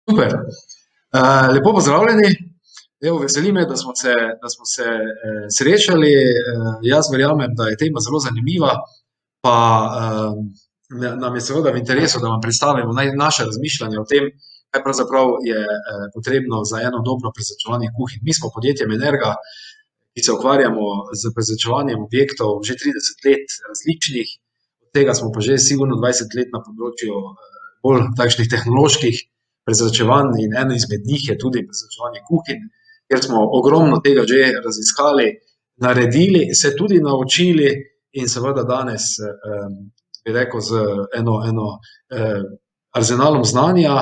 Super. Lepo pozdravljeni. Evo, veseli me, da smo se srečali. Jaz verjamem, da je tema zelo zanimiva, pa nam je seveda v interesu, da vam predstavimo naše razmišljanje o tem, kaj pravzaprav je potrebno za eno dobro prezračevanje kuhinj. Mi smo podjetje Menerga, ki se ukvarjamo z prezračevanjem objektov že 30 let različnih, od tega smo pa že sigurno 20 let na področju bolj takšnih tehnoloških prezračevanj in eno izmed njih je tudi prezračevanje kuhinj, kjer smo ogromno tega že raziskali, naredili, se tudi naučili in seveda danes, bi rekel, z eno arzenalom znanja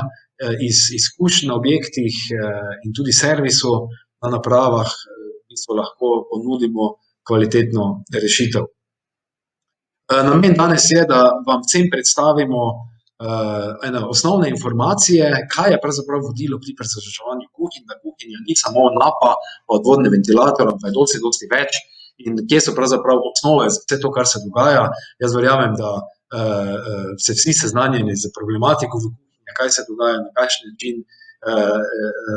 iz izkušenj na objektih in tudi servisu na napravah, v bistvu lahko ponudimo kvalitetno rešitev. Namen danes je, da vam vsem predstavimo ene osnovne informacije, kaj je pravzaprav vodilo pri prezračevanju kuhinj, da kuhinja ni samo napa, odvodni ventilator, ampak je dosti več in kje so pravzaprav osnove za vse to, kar se dogaja. Jaz verjamem, da se vsi seznanjeni z problematiko v kuhinji, kaj se dogaja, na kakšen način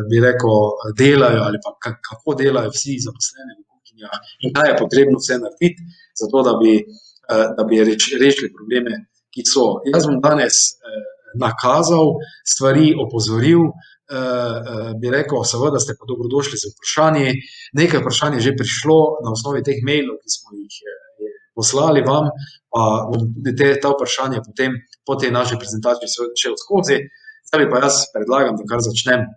bi rekel, delajo ali pa kako delajo vsi zaposleni v kuhinjah in kaj je potrebno vse narediti, zato da bi rešili probleme, ki so. Jaz bom danes nakazal stvari, opozoril, bi rekel, seveda ste pa dobrodošli z vprašanji. Nekaj vprašanj je že prišlo na osnovi teh mailov, ki smo jih poslali vam, pa bom tudi ta vprašanja potem po tej naši prezentaciji šel skozi. Zdaj pa jaz predlagam, da kar začnem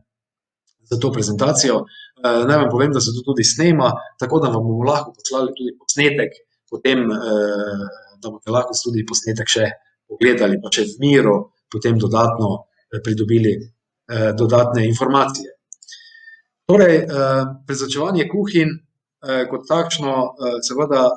za to prezentacijo. Naj vam povem, da se to tudi snema, tako da vam bomo lahko poslali tudi posnetek, potem da boste lahko tudi posnetek še pogledali, pa če v miru potem dodatno pridobili dodatne informacije. Torej, prezračevanje kuhinj kot takšno seveda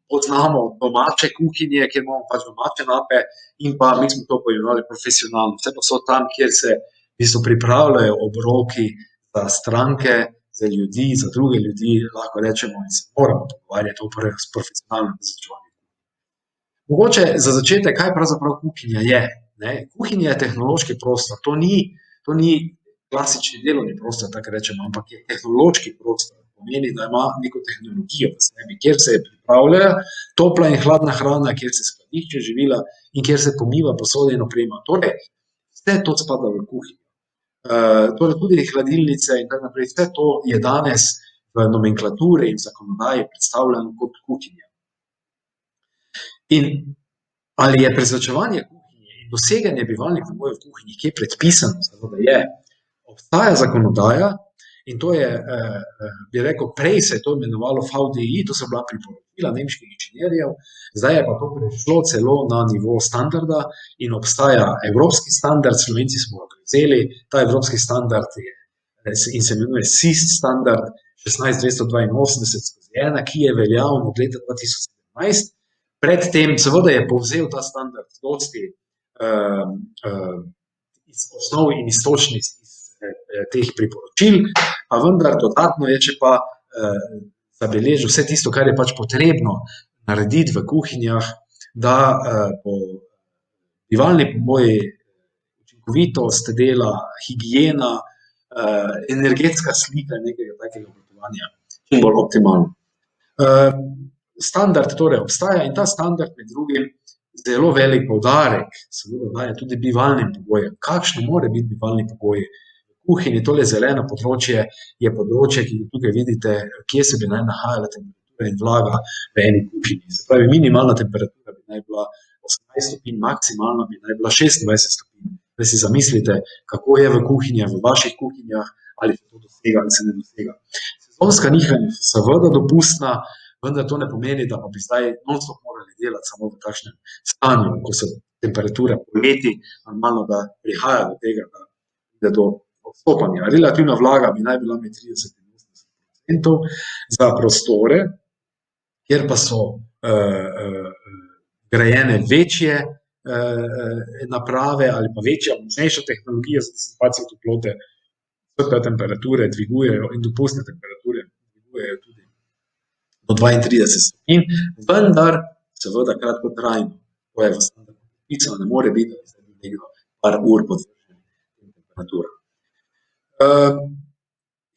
poznamo domače kuhinje, kjer imamo pač domače nape in pa mi smo to poimenovali profesionalno. Vse pa so tam, kjer se v bistvu pripravljajo obroki za stranke, za ljudi, za druge ljudi, lahko rečemo in se moramo pogovarjati o profesionalnem prezračevanju. Mogoče za začetek, kaj pravzaprav kuhinja je. Kuhinja je tehnološki prostor, to ni klasični delovni prostor, tako rečemo, ampak je tehnološki prostor. Pomeni, da ima neko tehnologijo v sebi, kjer se pripravlja topla in hladna hrana, kjer se skladišče živila in kjer se pomiva posode in oprema. Torej, vse to spada v kuhinjo. Torej, tudi hladilnice in tako naprej, vse to je danes v nomenklaturi in zakonodaji predstavljeno kot kuhinja. In ali je prezračevanje kuhinje in doseganje bivalnih pogojev v kuhinji kje predpisano, seveda je. Obstaja zakonodaja in to je, bi rekel, prej se je to imenovalo VDI, to so bila priporočila nemških inženirjev, zdaj je pa to prišlo celo na nivo standarda in obstaja evropski standard, Slovenci smo ga prevzeli, ta evropski standard in se imenuje SIST standard 16282/1, ki je veljaven od leta 2017. Predtem seveda je povzel ta standard dosti iz osnov in iztočnic teh priporočil, pa vendar dodatno je, če pa zabeleži vse tisto, kar je pač potrebno narediti v kuhinjah, da bo bivalni pogoji, učinkovitost dela, higiena, energetska slika nekega takega obratovanja čim bolj optimalna. Standard torej obstaja in ta standard med drugim zelo velik poudarek seveda daje tudi bivalnim pogojem. Kakšni more biti bivalni pogoji v kuhinji? Tole zeleno področje je področje, ki tukaj vidite, kje se bi naj nahajala temperatura in vlaga v eni kuhinji. Se pravi, minimalna temperatura bi naj bila 18 stopinj, maksimalna bi naj bila 26 stopinj. Da si zamislite, kako je v kuhinjah, v vaših kuhinjah, ali se to dosega ali se ne dosega. Sezonska nihanja so seveda dopustna, vendar to ne pomeni, da pa bi zdaj non-stop morali delati samo v takšnem stanju, ko so temperature poleti, normalno, da prihaja do tega, da pride do odstopanja. Relativna vlaga bi naj bila med 30 in 80% za prostore, kjer pa so grajene večje naprave ali pa večja, močnejša tehnologija za disipacijo toplote, te temperature dvigujejo in dopustne temperature dvigujejo tudi do 32 stopinj, vendar seveda kratkotrajno. To je v standardu predpisano, ne more biti, da bi nekdo par ur podvržen natura.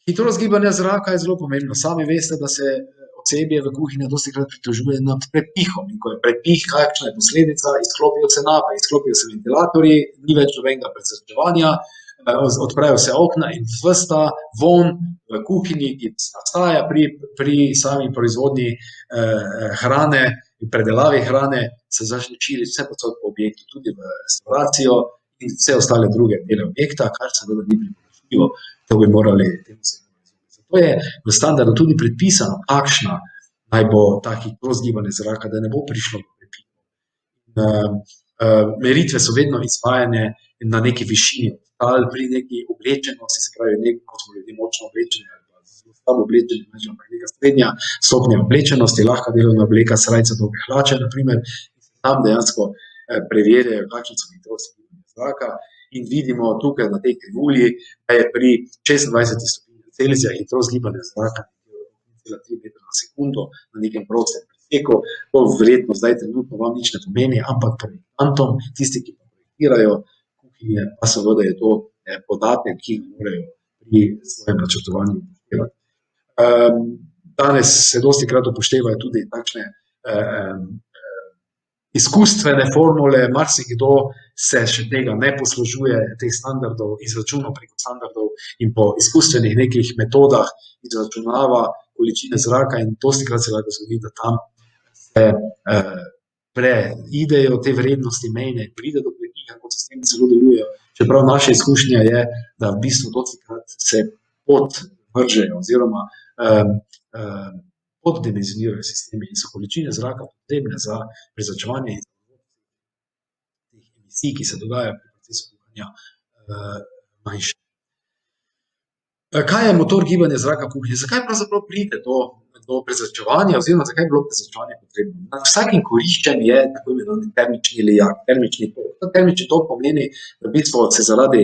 Hitrost gibanja zraka je zelo pomembna. Sami veste, da se osebje v kuhinji dostikrat pritožuje nad prepihom. In ko je prepih, kakšna je posledica? Izklopijo se nape, izklopijo se ventilatorji, ni več nobenega prezračevanja, odprejo se okna in ves ta von v kuhinji, ki nastaja pri sami proizvodnji hrane in predelavi hrane, se začne širiti vse povsod po objektu, tudi v restauracijo in vse ostale druge dele objekta, kar seveda ni priporočljivo, to bi morali temu se izogibati. Zato je v standardu tudi predpisano, kakšna naj bo ta hitrost gibanja zraka, da ne bo prišlo do prepihov. Meritve so vedno izvajane na neki višini, ali pri neki oblečenosti, se pravi, ko smo ljudje močno oblečeni ali pa zelo slabo oblečeni, neka srednja stopnja oblečenosti, lahka delovna obleka, srajca, dolge hlače, naprimer, in se tam dejansko preverjajo, kakšne so hitrosti gibanja zraka in vidimo tukaj na tej krivulji, da je pri 26 stopinjah Celzija hitrost gibanja zraka 0,3 metra na sekundo na nekem prostem preseku. To verjetno zdaj trenutno vam nič ne pomeni, ampak projektantom, tisti, ki pa projektirajo kuhinje, pa seveda je to podatek, ki ga morajo pri svojem načrtovanju upoštevati. Danes se dostikrat upoštevajo tudi takšne izkustvene formule, marsikdo se še tega ne poslužuje, teh standardov, izračunov preko standardov in po izkustvenih nekih metodah izračunava količine zraka in dostikrat se lahko zgodi, da tam se preidejo te vrednosti mejne in pride do prepiha, kot sistemi zelo delujejo. Čeprav naša izkušnja je, da v bistvu dostikrat se podvržejo oziroma poddimenzionirajo sistemi in so količine zraka potrebne za prezračevanje in teh emisij, ki se dogajajo pri procesu kuhanja, manjše. Kaj je motor gibanja zraka v kuhinji? Zakaj pravzaprav pride do prezračevanja oziroma zakaj je bilo prezračevanje potrebno? Nad vsakim kuriščem je tako imenovani termični lijak, termični tok. Ta termični tok pomeni, da v bistvu se zaradi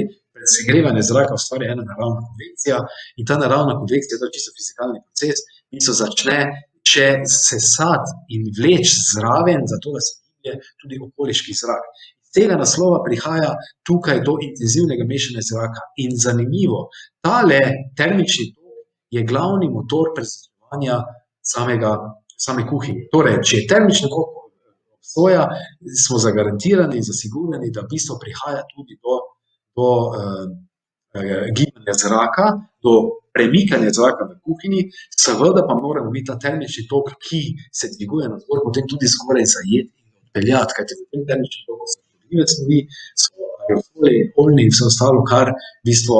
segrevanja zraka ustvari ena naravna konvekcija in ta naravna konvekcija, to je čisto fizikalni proces, in se začne še sesati in vleči zraven, zato da se giblje tudi okoliški zrak. Z tega naslova prihaja tukaj do intenzivnega mešanja zraka in zanimivo, tale termični tok je glavni motor prezračevanja same kuhinje. Torej, če je termični tok obstoja, smo zagarantirani in zasigurani, da v bistvu prihaja tudi do gibanja zraka, do premikanja zraka v kuhinji, seveda pa moramo biti ta termični tok, ki se dviguje navzgor, potem tudi zgoraj zajeti in odpeljati, kajti v tem termičnem toku so škodljive snovi, so aerosoli, oljni in vse ostalo, kar v bistvu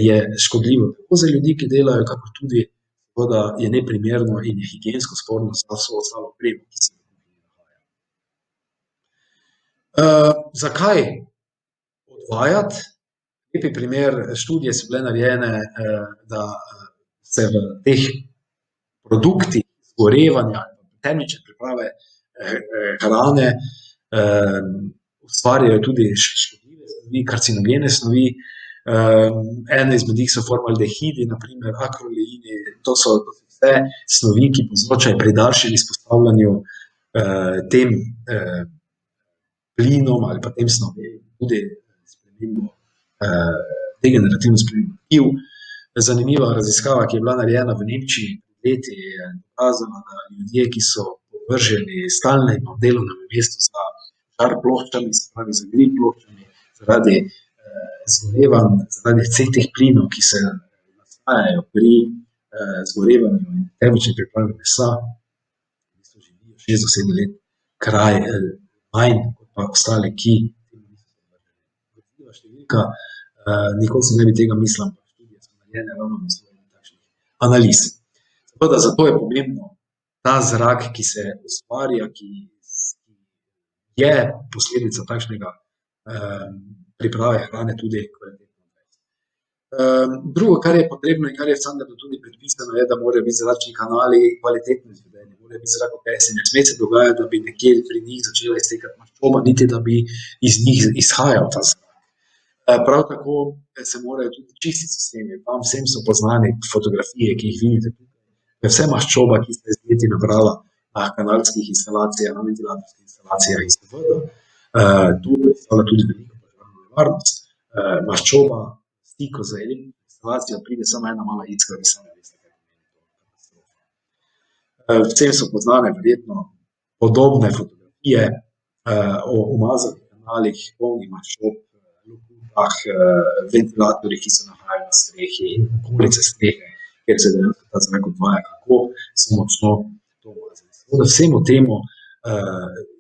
je škodljivo tako za ljudi, ki delajo, kakor tudi seveda je neprimerno in je higiensko sporno za vso ostalo opremo, ki se v kuhinji nahaja. Zakaj odvajati? Lepi primer, študije so bile narejene, da se v teh produktih zgorevanja, termične priprave hrane ustvarjajo tudi škodljive snovi, karcinogene snovi. Ene izmed njih so formaldehidi, naprimer akroleini, to so vse snovi, ki povzročajo pri daljšem izpostavljanju tem plinom ali pa tem snovem, tudi spremembo degenerativno spremembo tkiv. Zanimiva raziskava, ki je bila narejena v Nemčiji pred leti, je dokazala, da ljudje, ki so podvrženi stalnemu delovnemu mestu za žar ploščami, se pravi za grill ploščami, zaradi zgorevanj, zaradi vseh teh plinov, ki se nastajajo pri zgorevanju in termični pripravi mesa, v bistvu živijo 6 do 7 let manj kot pa ostali, ki številka, nikoli se ne bi tega mislil, ampak študije so narejene ravno na osnovi takšnih analiz. Seveda, zato je pomembno ta zrak, ki se ustvarja, ki je posledica takšnega priprave hrane, tudi kvalitetno. Drugo, kar je potrebno in kar je v standardu tudi predpisano, je, da morajo biti zračni kanali kvalitetno izvedeni, morajo biti zrakopesi. Ne sme se dogajati, da bi nekje pri njih začela iztekati maščoba, niti da bi iz njih izhajal ta zrak. Prav tako se morajo tudi čistiti sistemi. Vam vsem so poznane fotografije, ki jih vidite tukaj. Vse maščoba, ki ste izdelati nabrala na kanalskih instalacijah, na ventilatorskih instalacijah in seveda tu predstavlja tudi veliko požarno nevarnost. Maščoba stiku z instalacijo pride samo ena mala iskra, ki sami veste, kaj pomeni to katastrofa. Vsem so poznane verjetno podobne fotografije o umazanih kanalih, polnih maščob, loputah, ventilatorjih, ki se nahajajo na strehi in okolice strehe, kjer se dejansko ta zrak odvaja, kako so močno to umazali. Seveda vsemu temu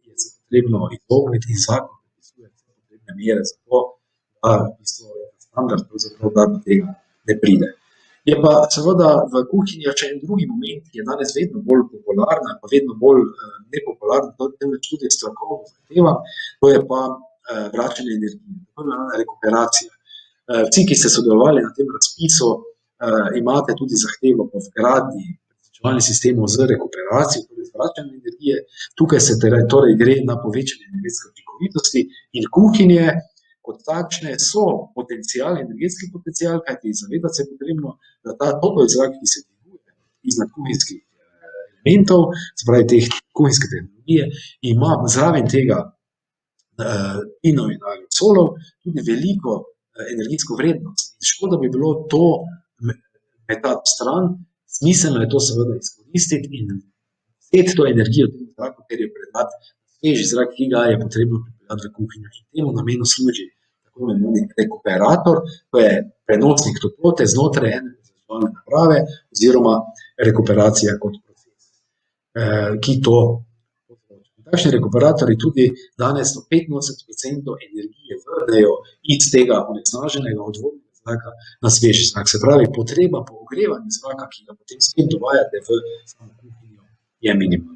je se potrebno izogniti in zakon predpisuje vse potrebne mere za to, da v bistvu standard pravzaprav da do tega ne pride. Je pa seveda v kuhinji še en drugi moment, ki je danes vedno bolj popularna, pa vedno bolj nepopularna, temveč tudi strokovno zahtevan, to je pa vračanje energije, tako imenovana rekuperacija. Vsi, ki ste sodelovali na tem razpisu, imate tudi zahtevo po vgradnji prezračevalnih sistemov z rekuperacijo, torej z vračanjem energije. Tukaj se torej gre na povečanje energetske učinkovitosti in kuhinje kot takšne so potencial, energetski potencial, kajti zavedati se je potrebno, da ta topel zrak, ki se dviguje iznad kuhinjskih elementov, se pravi teh kuhinjske tehnologije, ima zraven tega plinov in aerosolov tudi veliko energetsko vrednost. Škoda bi bilo to metati stran, smiselno je to seveda izkoristiti in vzeti to energijo v zraku, ker je predati svež zrak, ki ga je potrebno pripeljati v kuhinjo. In temu namenu služi tako imenovani rekuperator, to je prenosnik toplote znotraj ene prezračevalne naprave oziroma rekuperacija kot proces, ki to povzroča. Takšni rekuperatorji tudi danes 85% energije vrnejo iz tega onesnaženega odvodnega zraka na svež zrak. Se pravi, potreba po ogrevanju zraka, ki ga potem spet dovajate v samo kuhinjo, je minimalna.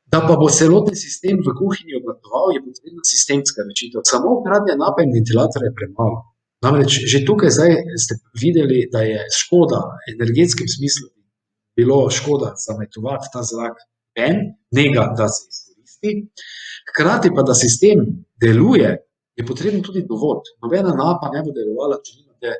Da pa bo celotni sistem v kuhinji obratoval, je potrebna sistemska rešitev. Samo vgradnja nape in ventilatorja je premalo. Namreč že tukaj zdaj ste videli, da je škoda v energetskem smislu bilo škoda zametovati ta zrak ven, njega, da se izkoristi. Hkrati pa, da sistem deluje, je potrebno tudi dovod. Nobena napa ne bo delovala, če nimate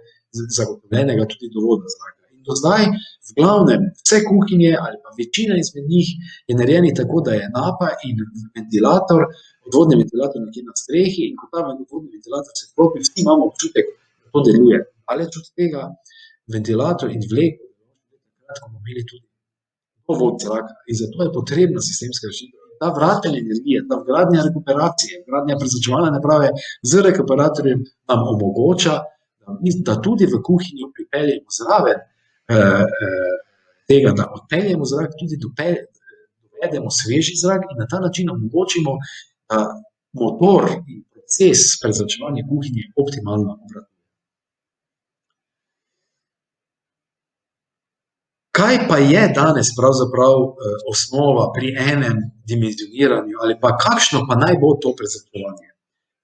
zagotovljenega tudi dovoda zraka. In do zdaj v glavnem vse kuhinje ali pa večina izmed njih je narejenih tako, da je napa in ventilator, odvodni ventilator nekje na strehi, in ko ta odvodni ventilator se vklopi, vsi imamo občutek, da to deluje. Daleč od tega ventilator in vleko, ko bomo imeli tudi dovod zraka. In zato je potrebna sistemska rešitev. Ta vračanje energije, ta vgradnja rekuperacije, vgradnja prezračevalne naprave z rekuperatorjem nam omogoča, da tudi v kuhinjo pripeljemo zraven tega, da odpeljemo zrak, tudi dovedemo sveži zrak in na ta način omogočimo, da motor in proces prezračevanja kuhinje optimalno obratuje. Kaj pa je danes pravzaprav osnova pri enem dimenzioniranju ali pa kakšno pa naj bo to prezračevanje?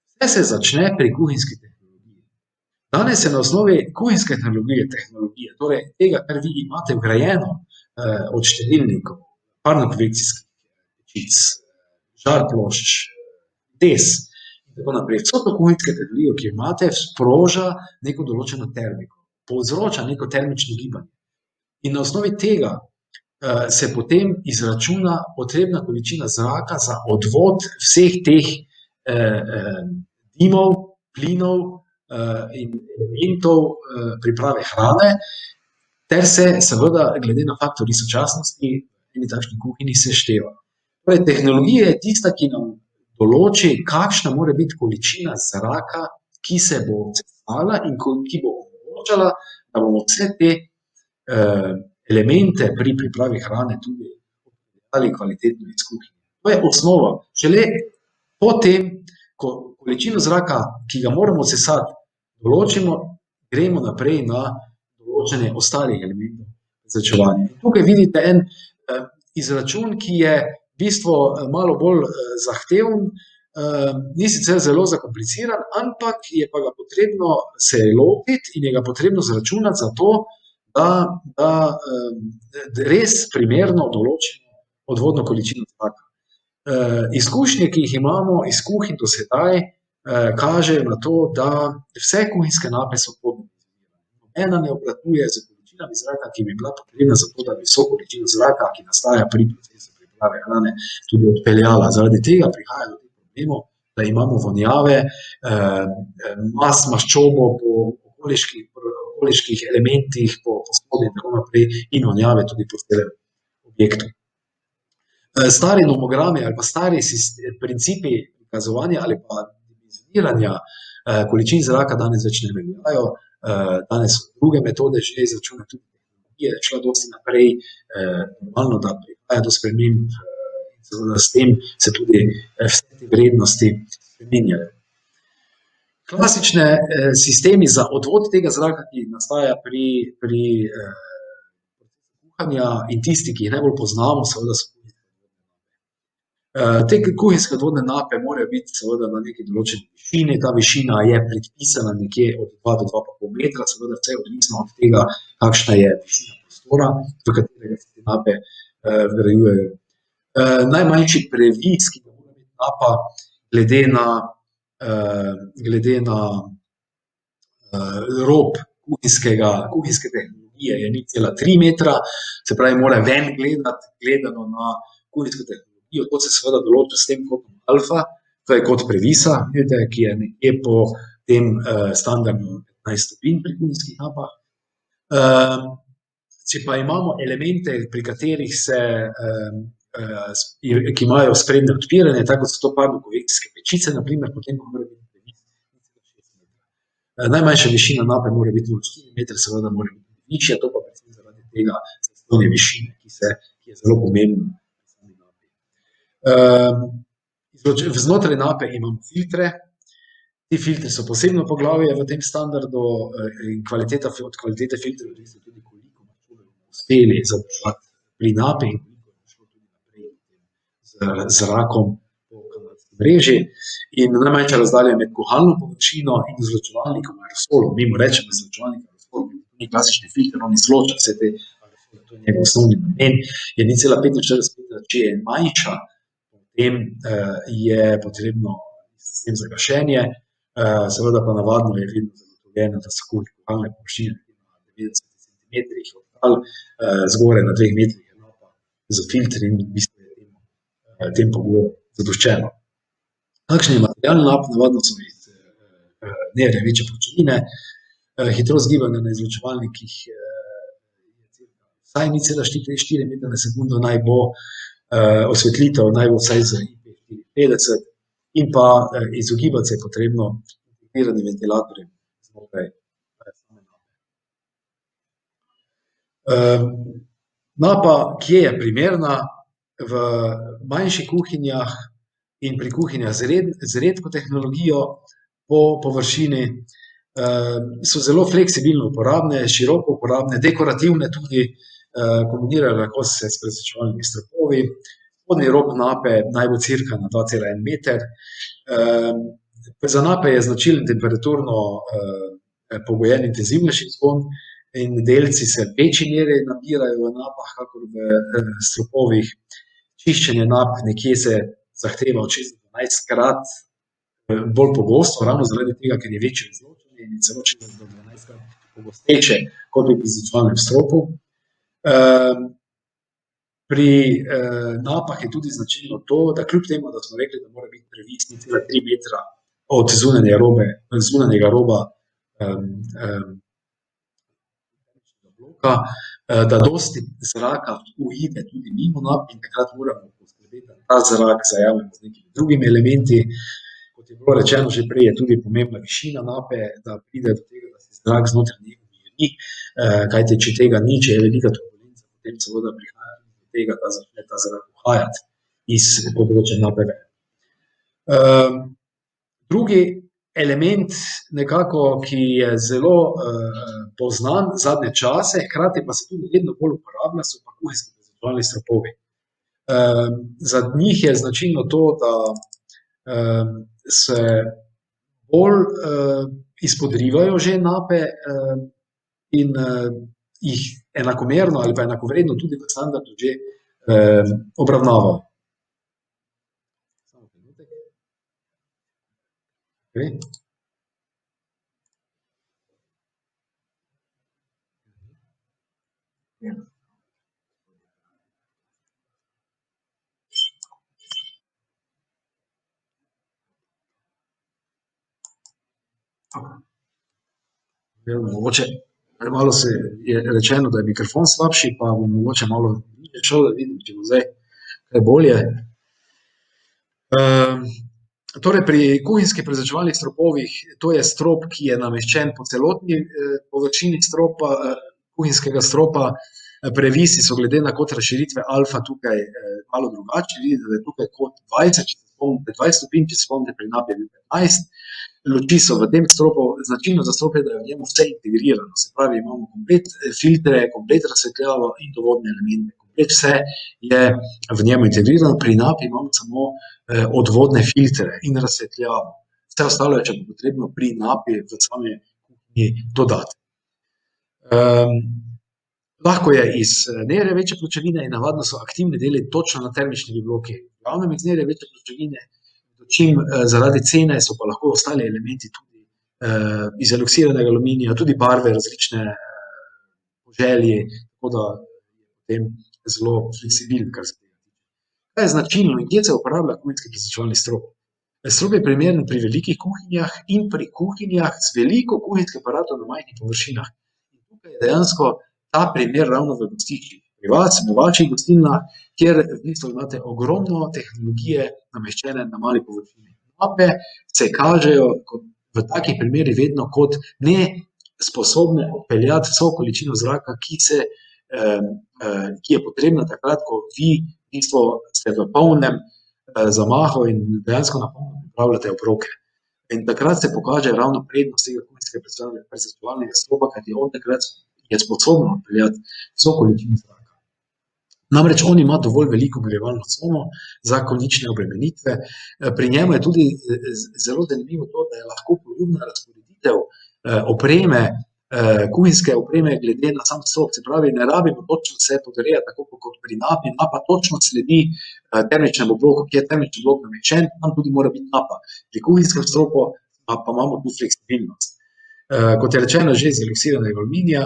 Vse se začne pri kuhinjski tehnologiji. Danes se na osnovi kuhinjske tehnologije, torej tega, kar vi imate vgrajeno od štedilnikov, parno-konvekcijskih pečic, žarplošč, des in tako naprej. Vso to kuhinjsko tehnologijo, ki jo imate, sproža neko določeno termiko, povzroča neko termično gibanje. In na osnovi tega se potem izračuna potrebna količina zraka za odvod vseh teh dimov, plinov in elementov priprave hrane, ter se seveda glede na faktor istočasnosti v eni takšni kuhinji sešteva. Torej, tehnologija je tista, ki nam določi, kakšna mora biti količina zraka, ki se bo sestavila in ki bo omogočala, da bomo vse te elemente pri pripravi hrane tudi dali kvalitetno iz kuhinje. To je osnova. Šele potem, ko količino zraka, ki ga moramo sesati, določimo, gremo naprej na določene ostalih elementov prezračevanja. Tukaj vidite en izračun, ki je v bistvu malo bolj zahteven, ni sicer zelo zakompliciran, ampak je pa ga potrebno se lotiti in je ga potrebno zračunati za to, da res primerno določimo odvodno količino zraka. Izkušnje, ki jih imamo iz kuhinj do sedaj, kažejo na to, da vse kuhinjske nape so poddimenzionirane. Ena ne obratuje z količinami zraka, ki bi bila potrebna za to, da bi vso količino zraka, ki nastaja pri procesu priprave hrane, tudi odpeljala. Zaradi tega prihaja do teh problemov, da imamo vonjave, maščobo po okoliških elementih, po spodnji in tako naprej, in vonjave tudi po celem objektu. Stari nomogrami ali pa stari principi prikazovanja ali pa dimenzioniranja količin zraka danes več ne veljajo. Danes so druge metode že izračunane, tudi tehnologija je šla dosti naprej, normalno, da prihaja do sprememb in seveda s tem se tudi vse te vrednosti spreminjajo. Klasične sistemi za odvod tega zraka, ki nastaja pri kuhanju, in tisti, ki jih najbolj poznamo, seveda so te kuhinjske odvodne nape morajo biti seveda na neki določeni višini, ta višina je predpisana nekje od 2 do 2,5 metra, seveda vse je odvisno od tega, kakšna je višina prostora, v katerega se te nape vgrajujejo. Najmanjši previs, ki ga mora imeti napa, glede na rob kuhinjske tehnologije je 0,3 metra, se pravi, mora ven gledano na kuhinjsko tehnologijo. To se seveda določa s tem kotom alfa, to je kot previsa, vidite, ki je nekje po tem standardu 15 stopinj pri kuhinjskih napah. Če pa imamo elemente, pri katerih ki imajo sprednje odpiranje, tako kot so to parno-konvekcijske pečice, na primer, potem pa mora biti previs 0,6 metra. Najmanjša višina nape mora biti 0,4 metra, seveda mora biti višja, to pa predvsem zaradi tega zaslone višine, ki je zelo pomembna. Znotraj nape imamo filtre. Ti filtri so posebno poglavje v tem standardu in od kvalitete filtrov odvisno tudi, koliko maščobe bomo uspeli zadržati pri napi in koliko bo šlo tudi naprej z zrakom po kanalski mreži. In najmanjša razdalja med kuhalno površino in izločevalnikom aerosolov, mi mu rečemo izločevalnik aerosolov, ni klasični filter, on izloča vse te aerosole, to je njegov osnovni namen, je 0,45 metra, če je manjša, potem je potrebno sistem za gašenje, seveda pa navadno je vedno zagotovljeno, da so kuhalne površine na 90 centimetrih od tal, zgoraj na 2 metrih je napa z filtri in v bistvu je tem pogojem zadoščeno. Kakšen je material nap? Navadno so iz nerjaveče pločevine, hitrost gibanja na izločevalnikih je vsaj 0,4 metra na sekundo naj bo, osvetlitev naj bo vsaj z IP54 in pa izogibati se je potrebno integriranim ventilatorjem znotraj same nape. Napa, kje je primerna? V manjših kuhinjah in pri kuhinjah z redko tehnologijo po površini so zelo fleksibilno uporabne, široko uporabne, dekorativne tudi, kombinirajo lahko se s prezračevalnimi stropovi. Spodnji rob nape naj bo cirka na 2,1 meter. Za nape je značilen temperaturno pogojen intenzivnejši vzgon in delci se v večji meri nabirajo v napah, kakor v stropovih. Čiščenje nap nekje se zahteva od 6 do 12krat bolj pogosto, ravno zaradi tega, ker je večje izločanje in celo 6 do 12krat pogostejše kot pri prezračevalnem stropu. Pri napah je tudi značilno to, da kljub temu, da smo rekli, da mora biti previs 0,3 metra od zunanjega roba bloka, da dosti zraka uide tudi mimo nap in takrat moramo poskrbeti, da ta zrak zajamemo z nekimi drugimi elementi. Kot je bilo rečeno že prej, je tudi pomembna višina nape, da pride do tega, da se zrak znotraj nje umiri, kajti če tega ni, če je velika turbulenca, potem seveda prihaja do tega, da začne ta zrak uhajati iz področja nape ven. Drugi element nekako, ki je zelo poznan zadnje čase, hkrati pa se tudi vedno bolj uporablja, so pa kuhinjski prezračevalni stropovi. Za njih je značilno to, da se bolj izpodrivajo že nape in jih enakomerno ali pa enakovredno tudi v standardu že obravnavajo. Samo trenutek. Okay. Ja, mogoče malo se je rečeno, da je mikrofon slabši, pa bom mogoče malo bližje šel, da vidim, če bo zdaj kaj bolje. Torej pri kuhinjskih prezračevalnih stropovih, to je strop, ki je nameščen po celotni površini stropa, kuhinjskega stropa. Previsi so glede na kot razširitve alfa tukaj malo drugačni. Vidite, da je tukaj kot 20, če se spomnite, 20 stopinj, če se spomnite, pri napi je bil 15. Luči so v tem stropu, značilno za strop je, da je v njemu vse integrirano. Se pravi, imamo komplet filtre, komplet razsvetljavo in dovodne elemente. Komplet vse je v njemu integrirano, pri napi imamo samo odvodne filtre in razsvetljavo. Vse ostalo je, če bo potrebno, pri napi v sami kuhinji dodati. Lahko je iz nerjaveče pločevine in navadno so aktivni deli točno na termični bloki. V glavnem iz nerjaveče pločevine, dočim zaradi cene so pa lahko ostali elementi tudi iz eloksiranega aluminija, tudi barve različne po želji, tako da je potem zelo fleksibilen, kar se tega tiče. Kaj je značilno in kje se uporablja kuhinjski prezračevalni strop? Strop je primeren pri velikih kuhinjah in pri kuhinjah z veliko kuhinjskih aparatov na majhnih površinah. In tukaj je dejansko ta primer ravno v gostiščih. Pri vas, v vaših gostilnah, kjer v bistvu imate ogromno tehnologije nameščene na mali površini. Nape se kažejo v takih primerih vedno kot nesposobne odpeljati vso količino zraka, ki je potrebna takrat, ko vi v bistvu ste v polnem zamahu in dejansko na polno pripravljate obroke. In takrat se pokaže ravno prednost tega kuhinjskega prezračevalnega stropa, kajti on takrat je sposobno odpeljati vso količino zraka. Namreč on ima dovolj veliko ogrevalno cono za konične obremenitve. Pri njemu je tudi zelo zanimivo to, da je lahko poljubna razporeditev opreme, kuhinjske opreme glede na sam strop. Se pravi, ne rabimo točno vse podrejati, tako kot pri napi. Napa točno sledi termičnemu bloku, ki je termični blok nameščen, tam tudi mora biti napa. Pri kuhinjskem stropu pa imamo tu fleksibilnost. Kot je rečeno, že iz eloksiranega aluminija,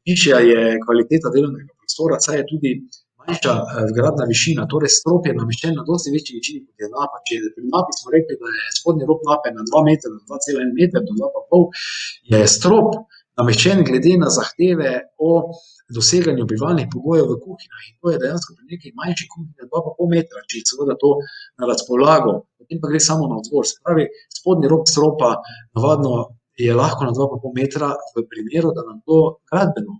višja je kvaliteta delovnega prostora, saj je tudi manjša vgradna višina, torej strop je nameščen na dosti večji višini, kot je napa. Če pri napi smo rekli, da je spodnji rob nape na 2 metra, 2,1 metra do 2,5, je strop nameščen glede na zahteve o doseganju bivalnih pogojev v kuhinjah. In to je dejansko pri nekaj manjših kuhinjah 2,5 metra, če je seveda to na razpolago, potem pa gre samo na vzgor. Se pravi, spodnji rob stropa navadno je lahko na 2,5 metra v primeru, da nam to gradbeno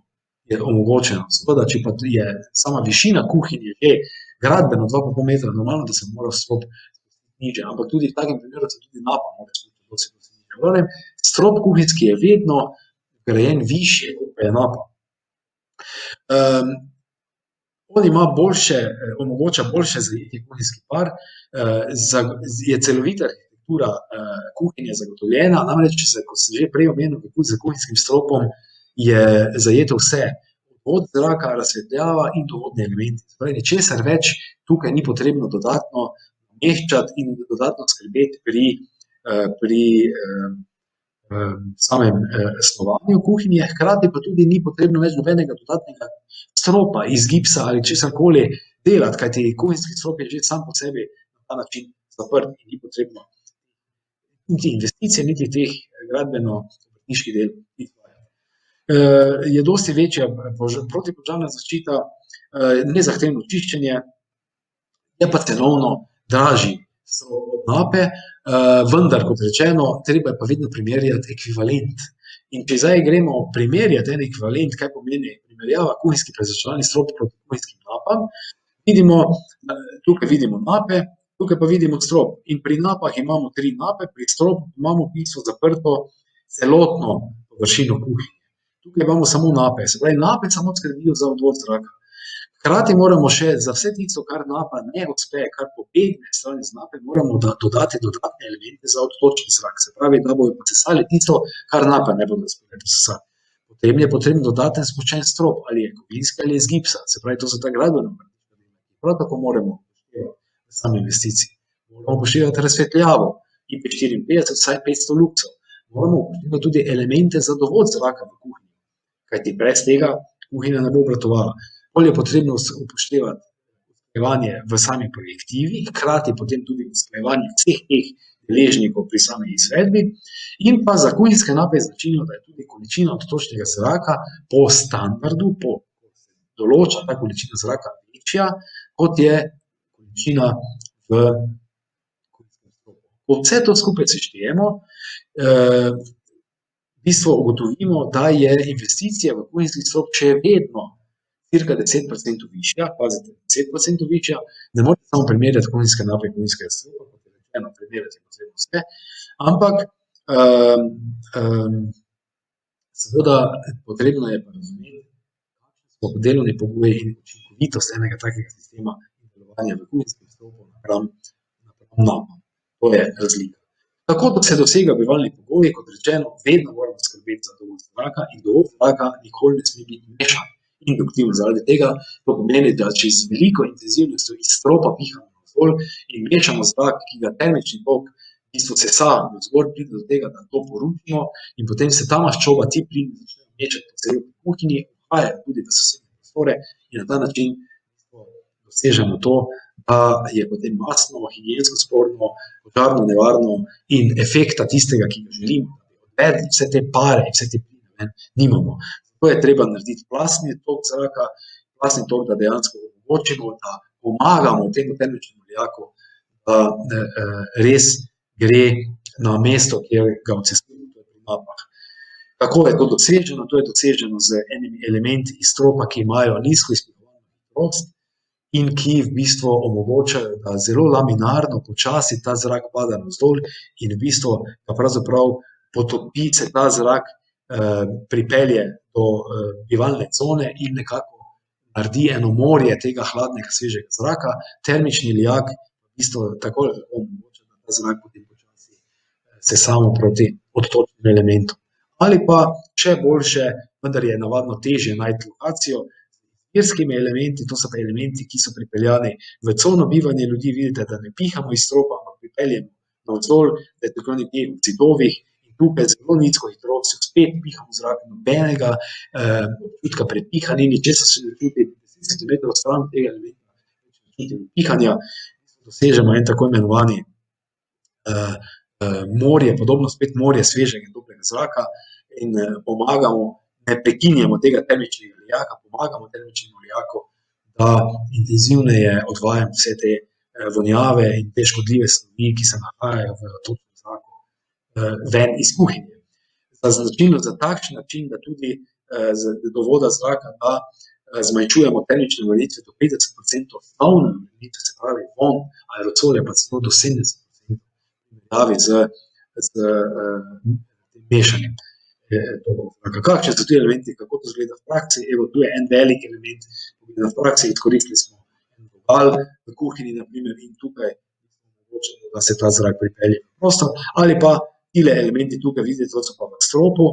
je omogočeno. Seveda, če pa je sama višina kuhinje že gradbeno 2,5 metra, normalno, da se mora strop nižje, ampak tudi v takem primeru se tudi napa mora spustiti nižje. Strop kuhinjski je vedno grajen višje, kot pa je napa. On ima omogoča boljše zajetje kuhinjski par, je celovita arhitektura kuhinje zagotovljena, namreč, kot sem že prej omenil, z kuhinjskim stropom je zajeto vse, od zraka, razsvetljava in dovodni elementi. Torej, ničesar več tukaj ni potrebno dodatno nameščati in dodatno skrbeti pri samem snovanju kuhinje, hkrati pa tudi ni potrebno več nobenega dodatnega stropa iz gipsa ali česarkoli delati, kajti kuhinjski strop je že sam po sebi na ta način zaprt in ni potrebno niti investicije, niti teh gradbeno-obrtniških del izvajati. Je dosti večja protipožarna zaščita, nezahtevno čiščenje, je pa cenovno dražji strop od nape, vendar, kot rečeno, treba je pa vedno primerjati ekvivalent. In če zdaj gremo primerjati en ekvivalent, kaj pomeni primerjava kuhinjski prezračevalni strop proti kuhinjskim napam, tukaj vidimo nape, tukaj pa vidimo strop. In pri napah imamo 3 nape, pri stropu imamo v bistvu zaprto celotno površino kuhinje. Tukaj imamo samo nape, se pravi, nape samo skrbijo za odvod zraka. Hkrati moramo še za vse tisto, kar napa ne uspe, kar pobegne stran iz nape, moramo dodati dodatne elemente za odtočni zrak. Se pravi, da bojo posesali tisto, kar napa ne bo uspela posesati. Potem je potreben dodaten spuščen strop, ali je kovinski ali iz gipsa. Se pravi, to so ta gradbena obrtniška dela. Prav tako moramo upoštevati v sami investiciji. Moramo upoštevati razsvetljavo, IP54, vsaj 500 luksov. Moramo upoštevati tudi elemente za dovod zraka v kuhinji, kajti brez tega kuhinja ne bo obratovala. Bolj je potrebno upoštevati usklajevanje v sami projektivi, hkrati potem tudi usklajevanje vseh teh deležnikov pri sami izvedbi. In pa za kuhinjske nape je značilno, da je tudi količina odtočnega zraka po standardu, ko se določa ta količina zraka večja, kot je količina v kuhinjskem stropu. Ko vse to skupaj seštejemo, v bistvu ugotovimo, da je investicija v kuhinjski strop še vedno cirka 10% višja, pazite, 10% višja, ne morete samo primerjati kuhinjske nape in kuhinjskega stropa, kot je rečeno, primerjati je potrebno vse, ampak seveda potrebno je pa razumeti, kakšni so delovni pogoji in učinkovitost enega takega sistema delovanja v kuhinjskem stropu napram napam. To je razlika. Kako da se dosega bivalni pogoji, kot rečeno, vedno moramo skrbeti za dovolj zraka in dovolj zraka nikoli ne sme biti mešan induktivno. Zaradi tega to pomeni, da če z veliko intenzivnostjo iz stropa pihamo navzdol in mešamo zrak, ki ga termični tok v bistvu sesa navzgor, pride do tega, da to poručimo in potem se ta maščoba, ti plini začnejo mešati po celotni kuhinji, vhajajo tudi v sosednje prostore in na ta način dosežemo to, da je potem mastno, higiensko sporno, požarno nevarno in efekta tistega, ki ga želimo, da bi odvedli vse te pare in vse te pline, nimamo. Zato je treba narediti plastni tok zraka, plastni tok, da dejansko omogočimo, da pomagamo temu termičnemu lijaku, da res gre na mesto, kjer ga odsesujemo, to je pri napah. Kako je to doseženo? To je doseženo z enimi elementi iz stropa, ki imajo nizko izpolnjevanje hitrost in ki v bistvu omogočajo, da zelo laminarno, počasi ta zrak pada navzdol in v bistvu pa pravzaprav potopi se ta zrak, pripelje do bivalne cone in nekako naredi eno morje tega hladnega, svežega zraka. Termični lijak v bistvu tako omogoča, da ta zrak potem počasi se samo proti odtočnim elementom. Ali pa še boljše, vendar je navadno težje najti lokacijo, z izvirskimi elementi, to so pa elementi, ki so pripeljani v cono bivanja ljudi, vidite, da ne pihamo iz stropa, ampak pripeljemo navzdol, da je tako nekje v zidovih in tukaj zelo nizko hitrostjo spet pihamo zrak, nobenega občutka prepihanja, ničesar se ne čuti, 10 centimetrov stran tega elementa pihanja, dosežemo en tako imenovani morje, podobno spet morje svežega in toplega zraka in pomagamo, ne prekinjamo tega termičnega lijaka, pomagamo termičnemu lijaku, da intenzivneje odvajamo vse te vonjave in te škodljive snovi, ki se nahajajo v točnem zraku, ven iz kuhinje. Značilno za takšen način, da tudi do voda zraka, da zmanjšujemo termične varitve do 50%, osnovne varitve, se pravi von, aerosole pa celo do 70%, z mešanjem. Kakšni so ti elementi, kako to izgleda v praksi? Evo, tu je en velik element, v praksi izkoristili smo en vogal v kuhinji, naprimer, in tukaj omogočamo, da se ta zrak pripelje v prostor, ali pa tile elementi tukaj vidite, to so pa v stropu,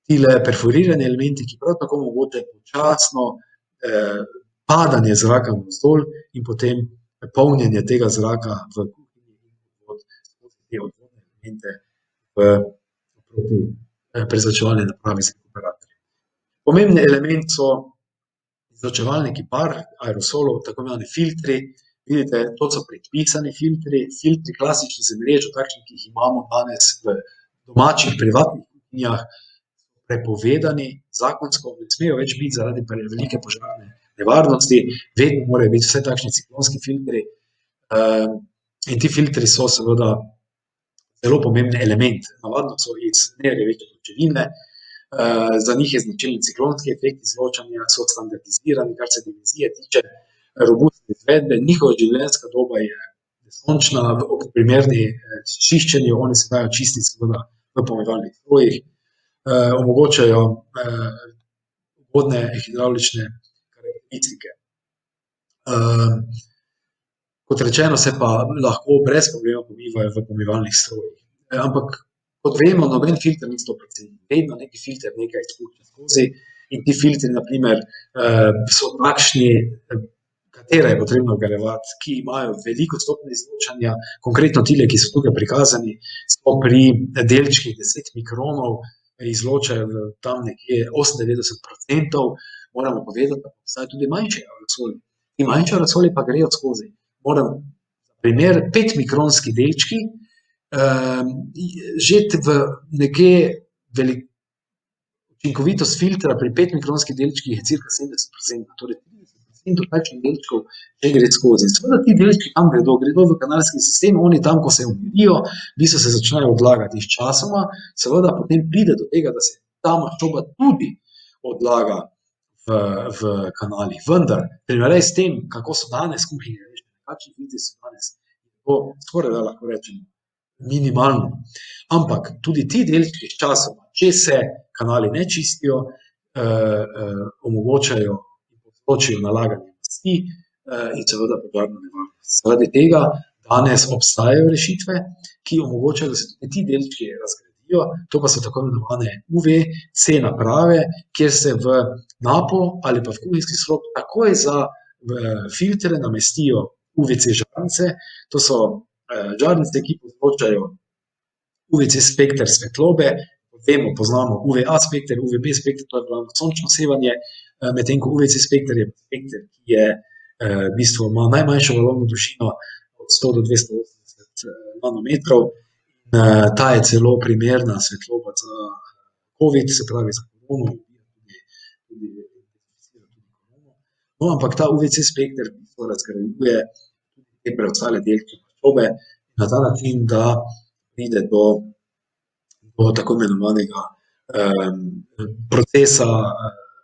tile perforirani elementi, ki prav tako omogočajo počasno padanje zraka navzdol in potem polnjenje tega zraka v kuhinji in skozi te odvodne elemente proti prezračevalne naprave za rekuperatorje. Pomembni elementi so izločevalniki par, aerosolov, tako imenovani filtri. Vidite, to so predpisani filtri, filtri klasični za mrežo, takšni, ki jih imamo danes v domačih privatnih kuhinjah, prepovedani, zakonsko ne smejo več biti zaradi velike požarne nevarnosti, vedno morajo biti vse takšni ciklonski filtri in ti filtri so seveda zelo pomemben element. Navadno so iz nerjaveče pločevine, za njih je značilen ciklonski efekt izločanja, so standardizirani, kar se dimenzije tiče, robustne izvedbe, njihova življenjska doba je neskončna, ob primerni čiščenju, oni se dajo čistiti seveda v pomivalnih strojih, omogočajo ugodne hidravlične karakteristike. Kot rečeno, se pa lahko brez problema pomivajo v pomivalnih strojih. Ampak, kot vemo, noben filter ni 100%. Vedno neki filter nekaj izpušča skozi in ti filtri, na primer, so takšni, katere je potrebno vgrajevati, ki imajo veliko stopnjo izločanja, konkretno tile, ki so tukaj prikazani, so pri delčkih 10 mikronov, izločajo tam nekje 98%, moramo povedati, da obstajajo tudi manjši aerosoli. Ti manjši aerosoli pa grejo skozi. Moram, primer, 5-mikronski delčki, že v nekje učinkovitost filtra pri 5-mikronskih delčkih je cirka 70%, torej 30% takšnih delčkov že gre skozi. In seveda ti delčki tam gredo v kanalski sistem, oni tam, ko se umirijo, v bistvu se začnejo odlagati. Sčasoma seveda potem pride do tega, da se ta maščoba tudi odlaga v kanalih. Vendar, primerjaj s tem, kako so danes kuhinje rešene, kakšni filtri so danes, to skoraj da lahko rečemo minimalno. Ampak tudi ti delčki sčasoma, če se kanali ne čistijo, omogočajo in povzročijo nalaganje masti in seveda požarno nevarnost. Zaradi tega danes obstajajo rešitve, ki omogočajo, da se tudi ti delčki razgradijo. To pa so tako imenovane UVC naprave, kjer se v napo ali pa v kuhinjski strop takoj za filtre namestijo UVC žarnice. To so žarnice, ki povzročajo UVC spekter svetlobe. Vemo, poznamo UVA spekter, UVB spekter, to je glavno sončno sevanje, medtem ko UVC spekter je spekter, ki je v bistvu ima najmanjšo valovno dolžino od 100 do 280 nanometrov. Ta je celo primerna svetloba za COVID, se pravi za korono. No, ampak ta UVC spekter razgrajuje te preostale delčke maščobe na ta način, da pride do tako imenovanega procesa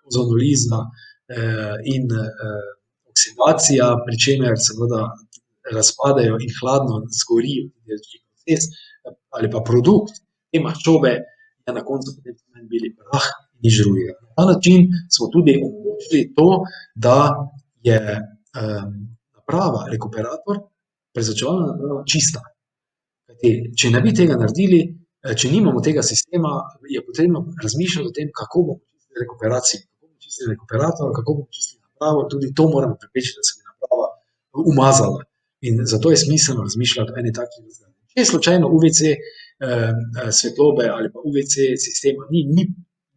ozonoliza in oksidacija, pri čemer seveda razpadajo in hladno zgorijo delčki proces ali pa produkt te maščobe, je na koncu potem en beli prah in žruje. Na ta način smo tudi omogočili to, da je naprava, rekuperator, prezračevalna naprava čista. Če ne bi tega naredili, če nimamo tega sistema, je potrebno razmišljati o tem, kako bomo čistili rekuperacijo, kako bomo čistili rekuperator, kako bomo čistili napravo, tudi to moramo preprečiti, da se bi naprava umazala. In zato je smiselno razmišljati o eni takšni razgradnji. Če slučajno UVC svetlobe ali pa UVC sistema ni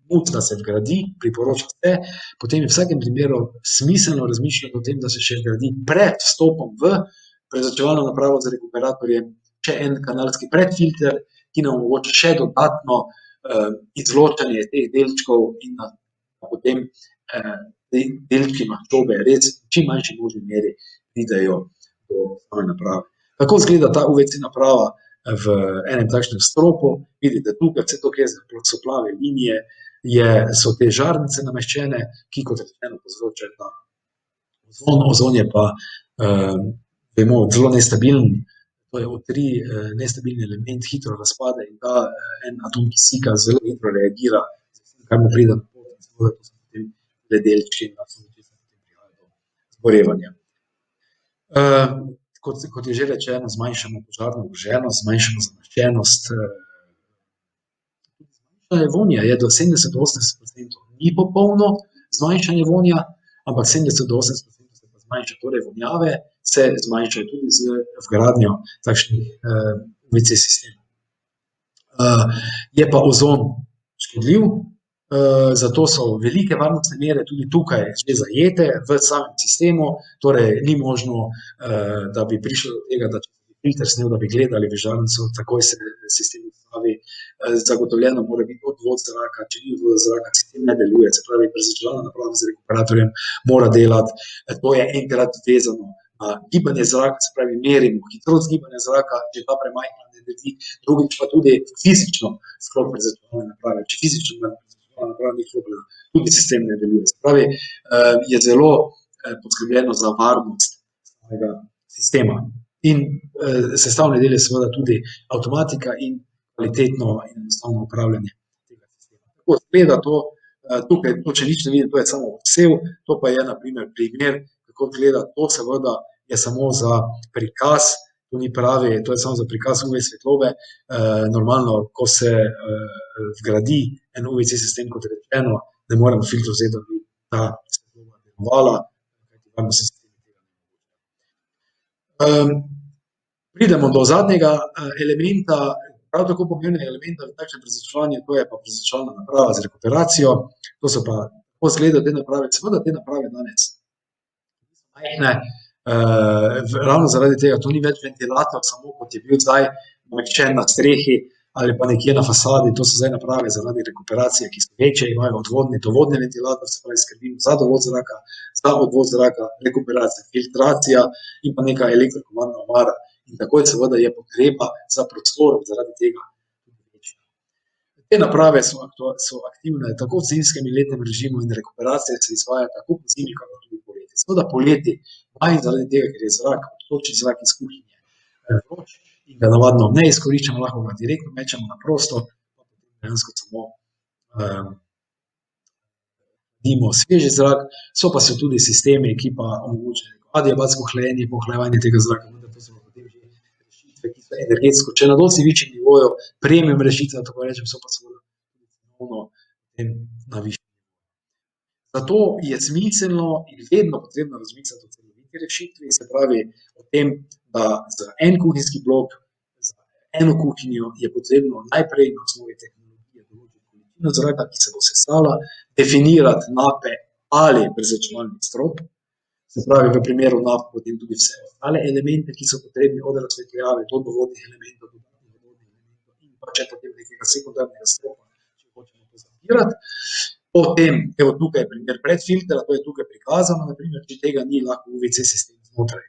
moč, da se vgradi, priporoča se, potem je v vsakem primeru smiselno razmišljati o tem, da se še vgradi pred vstopom v prezračevalno napravo z rekuperatorjem še en kanalski predfilter, ki nam omogoča še dodatno izločanje teh delčkov in da potem delčki maščobe res v čim manjši možni meri pridejo do same naprave. Kako izgleda ta UVC naprava v enem takšnem stropu? Vidite tukaj, vse to, kjer so plave linije, so te žarnice nameščene, ki kot rečeno povzročajo ta ozon. Ozon je pa, vemo, zelo nestabilen. To je O3 nestabilni element, hitro razpade in ta en atom kisika zelo hitro reagira, kar mu pride na pot in seveda to so potem le delčki in absolutno prihaja do zgorevanja. Kot je že rečeno, zmanjšamo požarno ogroženost, zmanjšamo zamaščenost, zmanjšanje vonja je do 70-80%. Ni popolno zmanjšanje vonja, ampak 70-80% se pa zmanjša, torej vonjave se zmanjšajo tudi z vgradnjo takšnih UVC sistemov. Je pa ozon škodljiv, zato so velike varnostne mere tudi tukaj že zajete v samem sistemu, torej ni možno, da bi prišlo do tega, da če bi filter snel, da bi gledali v žarnico, takoj se sistem ustavi. Zagotovljeno mora biti odvod zraka, če ni odvod zraka, sistem ne deluje, se pravi, prezračevalna naprava z rekuperatorjem mora delati. To je enkrat vezano na gibanje zraka, se pravi, merimo hitrost gibanja zraka, če ta premajhna ne drži, drugič pa tudi fizično sklop prezračevalne naprave. Če fizično prezračevalna naprava ni vklopljena, tudi sistem ne deluje. Se pravi, je zelo poskrbljeno za varnost samega sistema. In sestavni del je seveda tudi avtomatika in kvalitetno in enostavno upravljanje tega sistema. Tako izgleda to, tukaj, to če nič ne vidim, to je samo odsev, to pa je na primer primer, kako izgleda, to seveda je samo za prikaz, to ni pravi, to je samo za prikaz UV svetlobe. Normalno, ko se vgradi en UVC sistem, kot rečeno, ne moremo filtru vzeti, da bi ta svetloba delovala, kajti varnostni sistem pridemo do zadnjega elementa, prav tako pomembnega elementa v takšnem prezračevanju, to je pa prezračevalna naprava z rekuperacijo. To so pa, kako izgledajo te naprave, seveda te naprave danes majhne, ravno zaradi tega, to ni več ventilator, samo kot je bil zdaj nameščen na strehi ali pa nekje na fasadi. To so zdaj naprave zaradi rekuperacije, ki so večje, imajo dovodni ventilator, se pravi skrbimo za dovod zraka, za odvoz zraka, rekuperacija, filtracija in pa neka elektrokomandna omara. In takoj seveda je potreba za prostorom zaradi tega tudi večja. Te naprave so aktivne tako v zimskem in letnem režimu in rekuperacija se izvaja tako po zimi, kakor tudi poleti. Seveda poleti manj zaradi tega, ker je zrak, odtočni zrak iz kuhinje vroč in ga navadno ne izkoriščamo, lahko ga direktno mečemo na prosto, pa potem dejansko samo hladimo sveži zrak. So pa tudi sistemi, ki pa omogočajo adiabatsko hlajenje, pohlajevanje tega zraka, vendar to so potem že rešitve, ki so energetsko, če na dosti večjem nivoju, premium rešitve, tako rečem, so pa seveda cenovno na višjem. Zato je smiselno in vedno potrebno razmisliti o celoviti rešitvi, se pravi o tem, da za en kuhinjski blok, za eno kuhinjo je potrebno najprej na osnovi tehnologije določiti količino zraka, ki se bo sesala, definirati nape ali prezračevalni strop, se pravi v primeru nap potem tudi vse ostale elemente, ki so potrebni od razsvetljave do dovodnih elementov, in pa če potem nekega sekundarnega stropa, če hočemo to zapirati. Potem, evo tukaj je primer predfiltra, to je tukaj prikazano, naprimer, če tega ni, lahko UVC sistem znotraj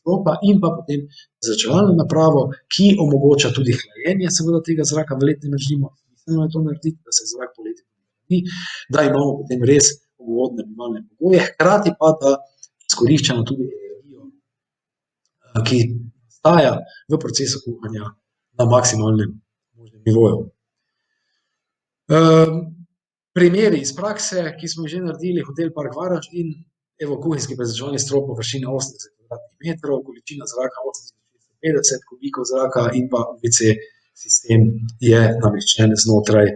stropa in pa potem prezračevalno napravo, ki omogoča tudi hlajenje seveda tega zraka v letnem režimu. Mislimo je to narediti, da se zrak poleti hladi, da imamo potem res ugodne bivalne pogoje, hkrati pa, da izkoriščamo tudi energijo, ki nastaja v procesu kuhanja na maksimalnem možnem nivoju. Primeri iz prakse, ki smo že naredili, Hotel Park Varaždin, evo kuhinjski prezračevalni strop površine 80 kvadratnih metrov, količina zraka 850 kubikov zraka in pa UVC sistem je nameščen znotraj,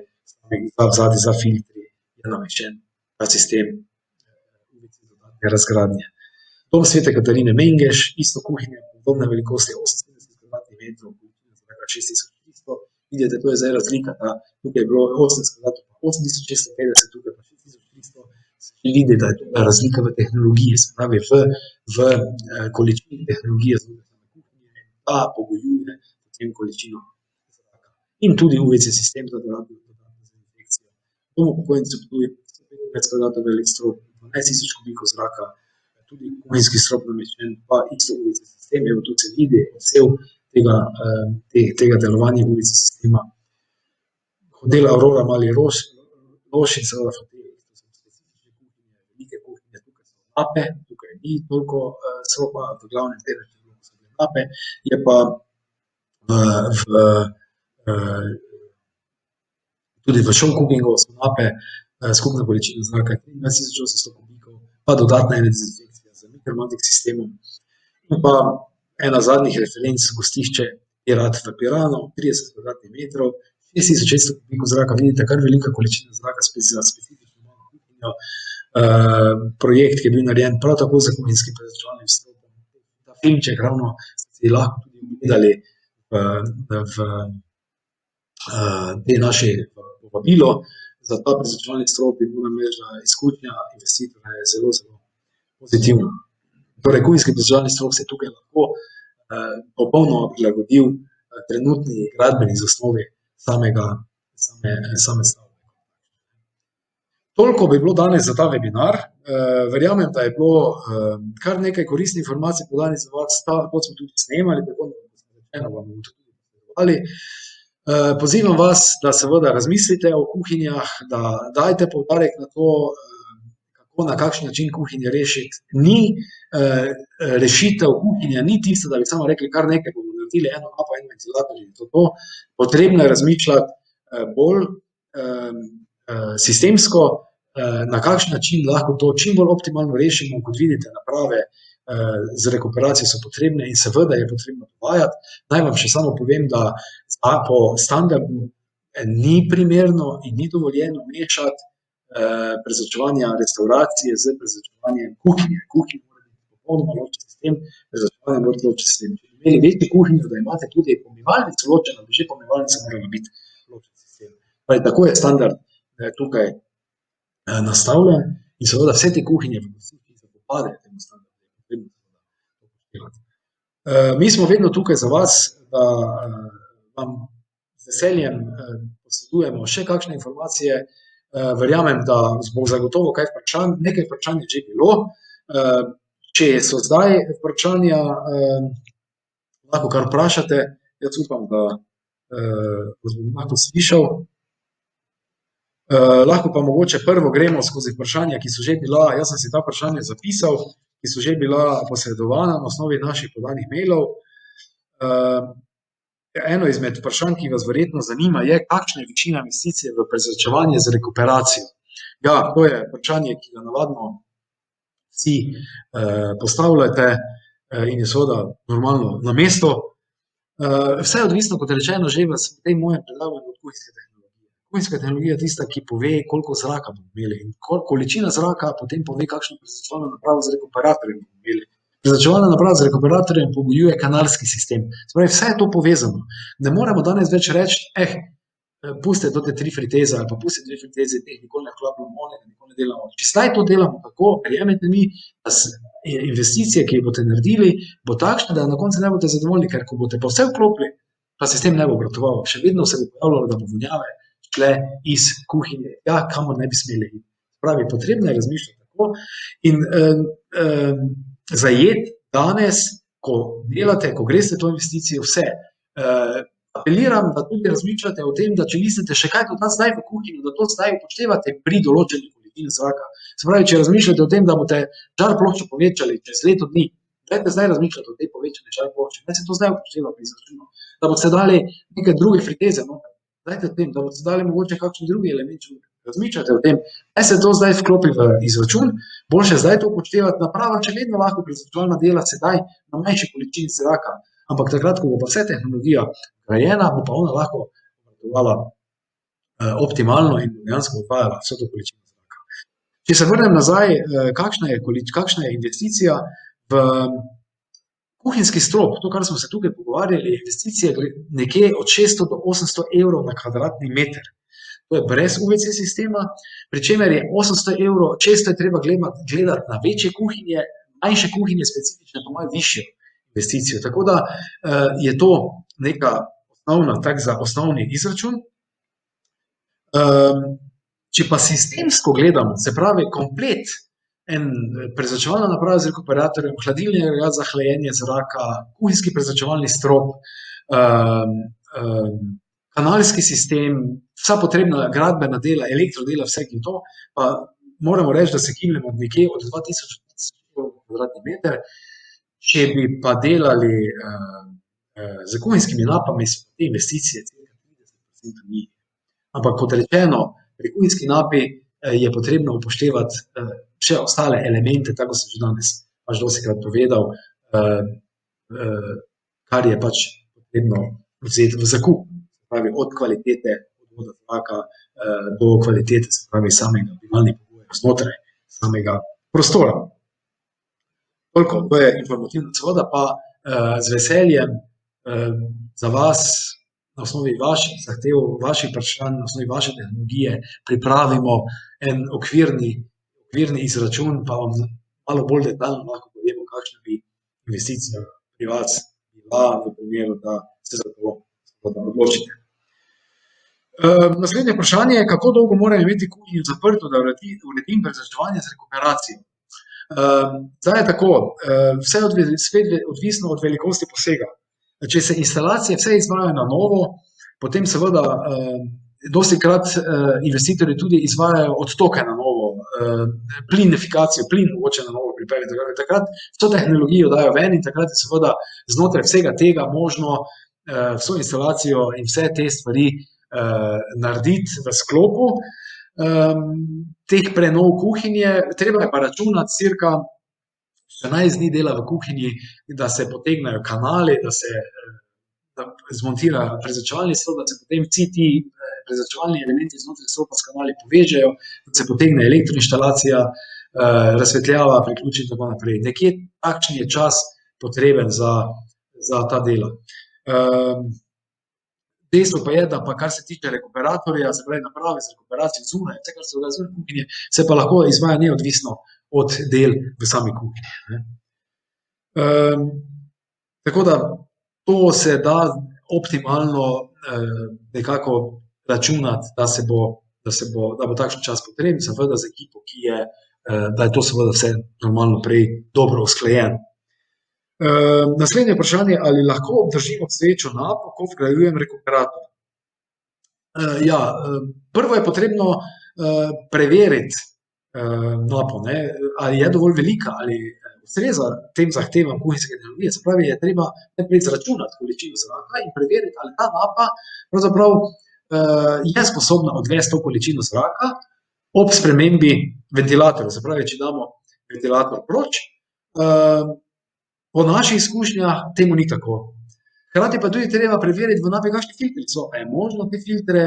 zadaj za filtri je nameščen ta sistem UVC dodatne razgradnje. Dom Svete Katarine Mengeš, isto kuhinja, podobne velikosti 78 kvadratnih metrov, količina zraka 6300. Vidite, to je zdaj razlika, da tukaj je bilo 80 kvadratov, 8650, tukaj pa 6300. Se vidi, da je to razlika v tehnologiji, se pravi v količini tehnologije znotraj kuhinje, da pogojuje potem količino zraka. In tudi UVC sistem za dodatno dezinfekcijo. Dom upokojencev Ptuj, 125 kvadratov velik strop, 12.000 kubikov zraka, tudi kuhinjski strop nameščen, pa isto UVC sistem, evo tu se vidi odsev tega delovanja UVC sistema. Hotel Aurora Mali Roš in seveda hotel, to so specifične kuhinje, velike kuhinje, tukaj so nape, tukaj ni toliko stropa, v glavnem delu so bile nape, je pa tudi v showcookingu so nape, skupna količina zraka 23.800 kubikov, pa dodatna ena dezinfekcija z mikromatic sistemom. In pa ena zadnjih referenc, gostišče Pirat v Piranu, 30 kvadratnih metrov, 6600 kubikov zraka, vidite, kar velika količina zraka za specifično malo kuhinjo. Projekt, ki je bil narejen prav tako za kuhinjskim prezračevalnim stropom. Ta filmček ravno ste lahko tudi gledali v te naše povabilo za ta prezračevalni strop in moram reči, da izkušnja investitorja je zelo, zelo pozitivna. Torej, kuhinjski prezračevalni strop se tukaj lahko popolnoma prilagodil trenutni gradbeni zasnovi same stavbe. Toliko bi bilo danes za ta webinar. Verjamem, da je bilo kar nekaj koristnih informacij podanih za vas, kot smo tudi snemali, tako da vam bomo tudi povedali. Pozivam vas, da seveda razmislite o kuhinjah, da dajte poudarek na to, kako na kakšen način kuhinje rešiti. Ni rešitev kuhinja, ni tisto, da bi samo rekli, kar nekaj bomo naredili, eno napo, en ventilator in to. Potrebno je razmišljati bolj sistemsko, na kakšen način lahko to čim bolj optimalno rešimo. Kot vidite, naprave z rekuperacijo so potrebne in seveda je potrebno dovajati. Naj vam še samo povem, da po standardu ni primerno in ni dovoljeno mešati prezračevanja restauracije z prezračevanjem kuhinje. Kuhinja mora biti popolnoma ločen sistem, prezračevanje mora biti ločen sistem. Če bi imeli večjo kuhinjo, da imate tudi pomivalnico ločeno, bi že pomivalnica morala biti ločen sistem. Tako je standard tukaj nastavljen in seveda vse te kuhinje v gostiščih zapopadajo temu standardu. Mi smo vedno tukaj za vas, da vam z veseljem posredujemo še kakšne informacije. Verjamem, da bo zagotovo nekaj vprašanj že bilo. Če so zdaj vprašanja, lahko kar vprašate. Jaz upam, da vas bom lahko slišal. Lahko pa mogoče prvo gremo skozi vprašanja, ki so že bila, jaz sem si ta vprašanja zapisal, ki so že bila posredovana na osnovi naših podanih mailov. Eno izmed vprašanj, ki vas verjetno zanima, je, kakšna je višina investicije v prezračevanje z rekuperacijo. Ja, to je vprašanje, ki ga navadno vsi postavljate in je seveda normalno na mesto. Vse je odvisno, kot rečeno, že v tem mojem predavanju od kuhinjske tehnologije. Kuhinjska tehnologija je tista, ki pove, koliko zraka bomo imeli, in količina zraka potem pove, kakšno prezračevalno napravo z rekuperatorjem bomo imeli. Prezračevalna naprava z rekuperatorjem pogojuje kanalski sistem. Spravi, vse je to povezano. Ne moremo danes več reči, pustite te 3 friteze ali pa pustite 2 friteze, teh nikoli ne vklapljamo, nikoli ne delamo. Če zdaj to delamo tako, verjemite mi, da investicije, ki jih boste naredili, bo takšna, da na koncu ne boste zadovoljni, ker ko boste pa vse vklopili, pa sistem ne bo obratoval. Še vedno se bo pojavljalo, da bo vonjave šle iz kuhinje, kamor ne bi smeli iti. Pravi, potrebno je razmišljati tako in zajeti danes, ko delate, ko greste to investicijo, vse. Apeliram, da tudi razmišljate o tem, da če mislite še kaj dodati zdaj v kuhinjo, da to zdaj upoštevate pri določeni količini zraka. Se pravi, če razmišljate o tem, da boste žar ploščo povečali čez leto dni, dajte zdaj razmišljati o tej povečani žar plošči, naj se to zdaj upošteva pri izračunu, da boste dali neke druge friteze noter, dajte o tem, da boste dali mogoče kakšen drugi element, razmišljate o tem, naj se to zdaj vklopi v izračun, boljše zdaj to upoštevati, naprava, če vedno lahko prezračevalna dela sedaj na manjši količini zraka, ampak takrat, ko bo pa vse tehnologija grajena, bo pa ona lahko obratovala optimalno in dejansko odvajala vso to količino zraka. Če se vrnem nazaj, kakšna je investicija v kuhinjski strop, to, kar smo se tukaj pogovarjali, investicije nekje od 600 do 800 evrov na kvadratni meter. To je brez UVC sistema, pri čemer je 800 evrov, često je treba gledati na večje kuhinje, manjše kuhinje specifične pa imajo višjo investicijo. Tako da je to neka osnovna, tak za osnovni izračun. Če pa sistemsko gledamo, se pravi komplet, prezračevalna naprava z rekuperatorjem, hladilni agregat za hlajenje zraka, kuhinjski prezračevalni strop, kanalski sistem, vsa potrebna gradbena dela, elektrodela, vse in to, pa moramo reči, da se gibljemo nekje od 2000 kvadratni meter. Če bi pa delali z kuhinjskimi napami, so te investicije cirka 30% nižje. Ampak kot rečeno, pri kuhinjski napi je potrebno upoštevati še ostale elemente, tako sem že danes dostikrat povedal, kar je pač potrebno vzeti v zakup. Se pravi, od kvalitete odvoda zraka do kvalitete, se pravi, samega bivalnih pogojev znotraj samega prostora. Toliko, to je informativno, seveda pa z veseljem za vas na osnovi vaših zahtev, vaših vprašanj, na osnovi vaše tehnologije pripravimo en okvirni izračun, pa vam malo bolj detaljno lahko povemo, kakšna bi investicija pri vas bila v primeru, da se za to odločite. Naslednje vprašanje je, kako dolgo moram imeti kuhinjo zaprto, da uredim prezračevanje z rekuperacijo. Zdaj je tako, vse spet odvisno od velikosti posega. Če se instalacije vse izvajajo na novo, potem seveda dostikrat investitorji tudi izvajajo odtoke na novo, plinifikacijo, plin mogoče na novo pripeljati. Takrat vso tehnologijo dajo ven in takrat je seveda znotraj vsega tega možno vso instalacijo in vse te stvari narediti v sklopu teh prenov kuhinje. Treba je pa računati cirka 14 dni dela v kuhinji, da se potegnejo kanali, da se zmontira prezračevalni strop, da se potem vsi ti prezračevalni elementi znotraj stropa s kanali povežejo, da se potegne elektroinštalacija, razsvetljava, priključi in tako naprej. Nekje takšen je čas potreben za ta dela. Dejstvo pa je, da pa kar se tiče rekuperatorja, se pravi naprave z rekuperacijo zunaj, vse kar se dogaja zunaj kuhinje, se pa lahko izvaja neodvisno od del v sami kuhinji. Tako da to se da optimalno nekako računati, da bo takšen čas potreben, seveda z ekipo, da je to seveda vse normalno prej dobro usklajen. Naslednje vprašanje, ali lahko obdržim obstoječo napo, ko vgrajujem rekuperator? Prvo je potrebno preveriti napo, ali je dovolj velika, ali ustreza tem zahtevam kuhinjske tehnologije. Se pravi, je treba najprej izračunati količino zraka in preveriti, ali ta napa pravzaprav je sposobna odvesti to količino zraka ob spremembi ventilatorja. Se pravi, če damo ventilator proč, po naših izkušnjah temu ni tako. Hkrati pa tudi treba preveriti v napi, kakšni filtri so. Je možno te filtre,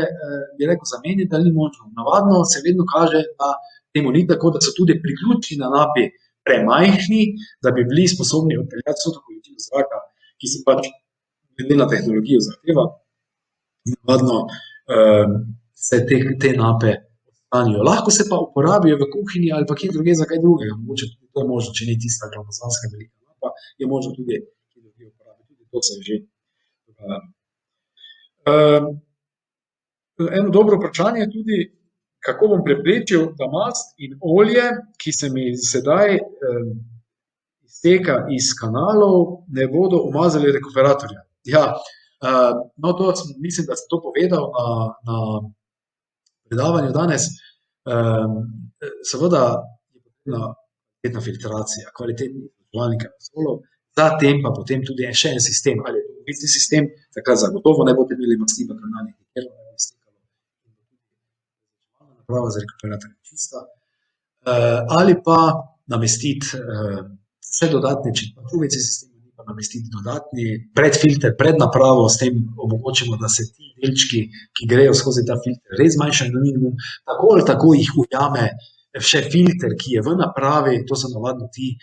bi rekel, zamenjati, ali ni možno. Navadno se vedno kaže, da temu ni tako, da so tudi priključki na napi premajhni, da bi bili sposobni odpeljati vso to količino zraka, ki si pač glede na tehnologijo zahteva. Navadno se te nape odstranijo. Lahko se pa uporabijo v kuhinji ali pa kje druge za kaj drugega. Mogoče tudi to je možno, če ni tista gromozanska velika napa, je možno tudi kje druge uporabiti. Tudi to se je že dogajalo. Eno dobro vprašanje je tudi, kako bom preprečil, da mast in olje, ki se mi sedaj izteka iz kanalov, ne bodo umazali rekuperatorja. Mislim, da sem to povedal na predavanju danes. Seveda je potrebna kvalitetna filtracija, kvalitetnih vzdrževalnih aerosolov, zatem pa potem tudi še en sistem, ali je to kovinski sistem, takrat zagotovo ne boste imeli masti v kanalih, ker ne bo iztekalo. Naprava za rekuperator je čista. Ali pa namestiti še dodatni, če pa UVC sistem, pa namestiti dodatni predfilter, pred napravo, s tem omogočimo, da se ti delčki, ki grejo skozi ta filter, res zmanjšajo na minimum, tako ali tako jih ujame še filter, ki je v napravi, to so navadno ti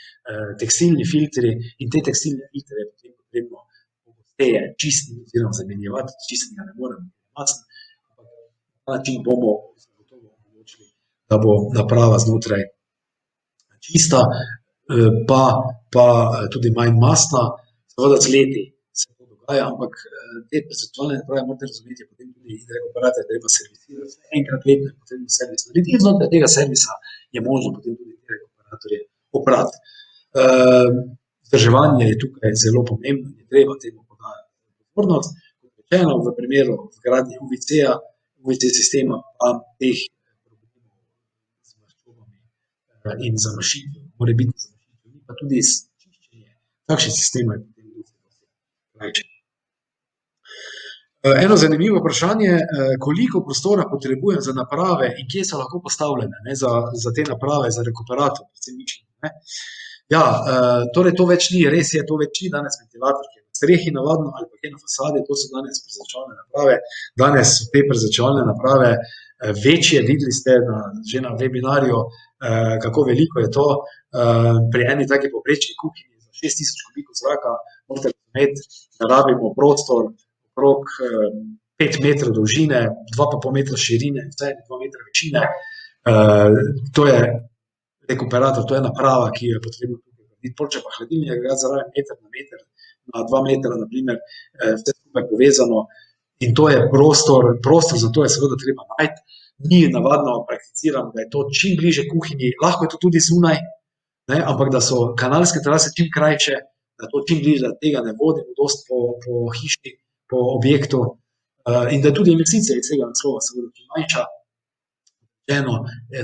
tekstilni filtri, in te tekstilne filtre je potem potrebno pogosteje čistiti oziroma zamenjevati, čistiti ga ne moremo, masno, ampak na ta način bomo zagotovo omogočili, da bo naprava znotraj čista, pa tudi manj mastna. Seveda z leti se to dogaja, ampak te prezračevalne naprave morate razumeti, potem tudi rekuperator treba servisirati. Enkrat letno je potrebno servis narediti in znotraj tega servisa je možno potem tudi te rekuperatorje oprati. Vzdrževanje je tukaj zelo pomembno in je treba temu podajati pozornost. Kot rečeno, v primeru vgradnje UVC sistema pa teh problemov z maščobami in zamašitvijo, morebitno zamašitvijo, ni pa tudi čiščenje. Takšni sistemi je potem krajče. Eno zanimivo vprašanje, koliko prostora potrebujem za naprave in kje so lahko postavljene, za te naprave, za rekuperator, predvsem mišljenje. Torej to več ni, res je, to več ni danes ventilator, ki je na strehi navadno ali pa kje na fasadi, to so danes prezračevalne naprave. Danes so te prezračevalne naprave večje, videli ste že na webinarju, kako veliko je to. Pri eni taki povprečni kuhinji za 6000 kubikov zraka morate razumeti, da rabimo prostor okrog 5 metrov dolžine, 2,5 metra širine, vsaj 2 metra večine. To je rekuperator, to je naprava, ki jo je potrebno tukaj narediti. Če pa hladilnik gre zraven meter na meter, na 2 metra, na primer, vse skupaj povezano, in to je prostor za to je seveda treba najti. Mi navadno prakticiramo, da je to čim bliže kuhinji, lahko je to tudi zunaj, ampak da so kanalske terase čim krajše, da to čim bliže, da tega ne vodimo dosti po hiši, po objektu, in da tudi investicija iz tega naslova seveda čim manjša.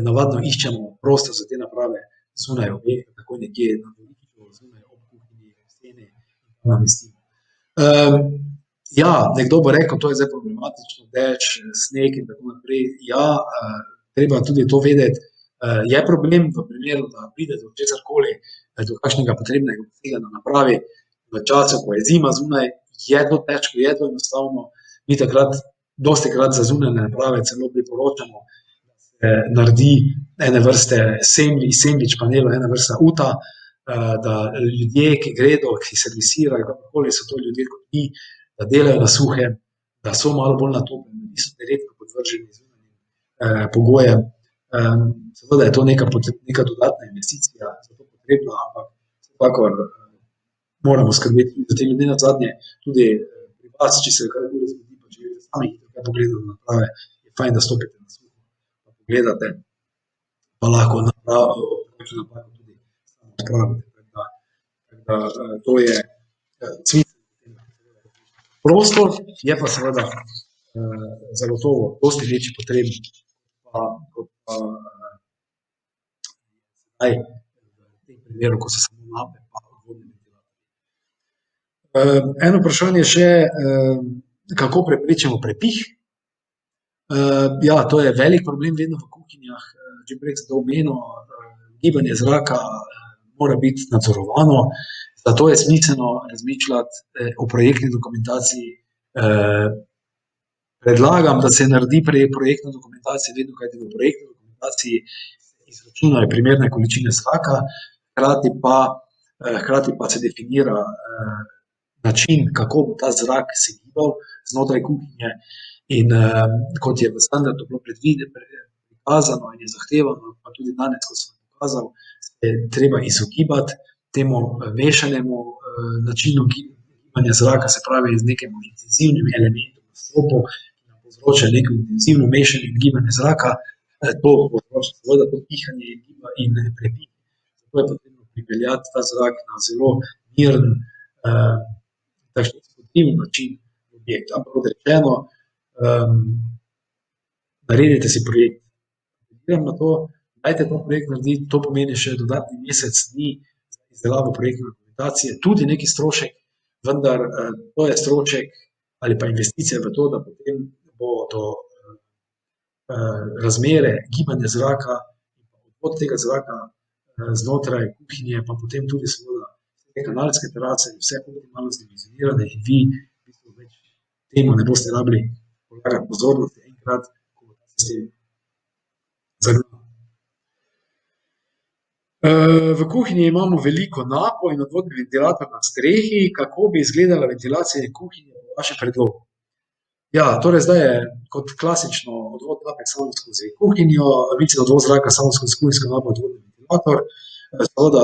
Navadno iščemo prostor za te naprave zunaj objekta, tako nekje na dvorišču, zunaj ob kuhinji, v steni, namestimo. Nekdo bo rekel, to je zdaj problematično, dež, sneg in tako naprej. Treba tudi to vedeti. Je problem v primeru, da pride do česarkoli, do kakšnega potrebnega posega na napravi, v času, ko je zima zunaj, je to težko, je to enostavno. Mi takrat dostikrat za zunanje naprave celo priporočamo, da se naredi ene vrste sendvič panelov, ena vrsta uta, da ljudje, ki gredo, ki servisirajo, kakorkoli so to ljudje kot mi, da delajo na suhem, da so malo bolj natopljeni, da niso neredko podvrženi zunanjim pogojem. Seveda je to neka dodatna investicija, zato potrebna, ampak vsekakor moramo skrbeti za te ljudi nazadnje, tudi pri vas, če se karkoli zgodi, pa če želite sami kaj pogledati na naprave, je fajn, da stopite na suho, pa pogledate, pa lahko napako tudi odpravite. To je smiselno. Prostor je pa seveda zagotovo dosti večji potreben, kot pa zdaj v tem primeru, ko so samo nape pa odvodni ventilatorji. Eno vprašanje še, kako preprečimo prepih. Ja, to je velik problem vedno v kuhinjah, že prej sem to omenil, gibanje zraka mora biti nadzorovano, zato je smiselno razmišljati o projektni dokumentaciji. Predlagam, da se naredi projektna dokumentacija vedno, kajti v projektni dokumentaciji izračunajo primerne količine zraka, hkrati pa se definira način, kako bo ta zrak se gibal znotraj kuhinje in kot je v standardu bilo prikazano in je zahtevano, pa tudi danes, ko sem pokazal, se je treba izogibati temu mešanemu načinu gibanja zraka, se pravi z nekim intenzivnim elementom v stropu, ki nam povzroča neko intenzivno mešanje in gibanje zraka, to povzroča seveda to pihanje in prepih. Zato je potrebno pripeljati ta zrak na zelo miren, takšen spodbujen način v objekt. Ampak kot rečeno, naredite si projekt. Grem na to, dajte ta projekt narediti, to pomeni še dodatni mesec dni za izdelavo projektne dokumentacije, tudi neki strošek, vendar to je strošek ali pa investicija v to, da potem bodo razmere gibanja zraka in odvod tega zraka znotraj kuhinje, pa potem tudi seveda kanalske terase, vse optimalno zdimenzionirane in vi več temu ne boste rabili polagati pozornosti enkrat, ko bo ta sistem zagnan. V kuhinji imamo veliko napov in odvodni ventilator na strehi. Kako bi izgledala ventilacija kuhinje po vašem predlogu? Ja, torej zdaj je kot klasično odvod nape samo skozi kuhinjo, odvod zraka samo skozi kuhinjsko napo, odvodni ventilator. Seveda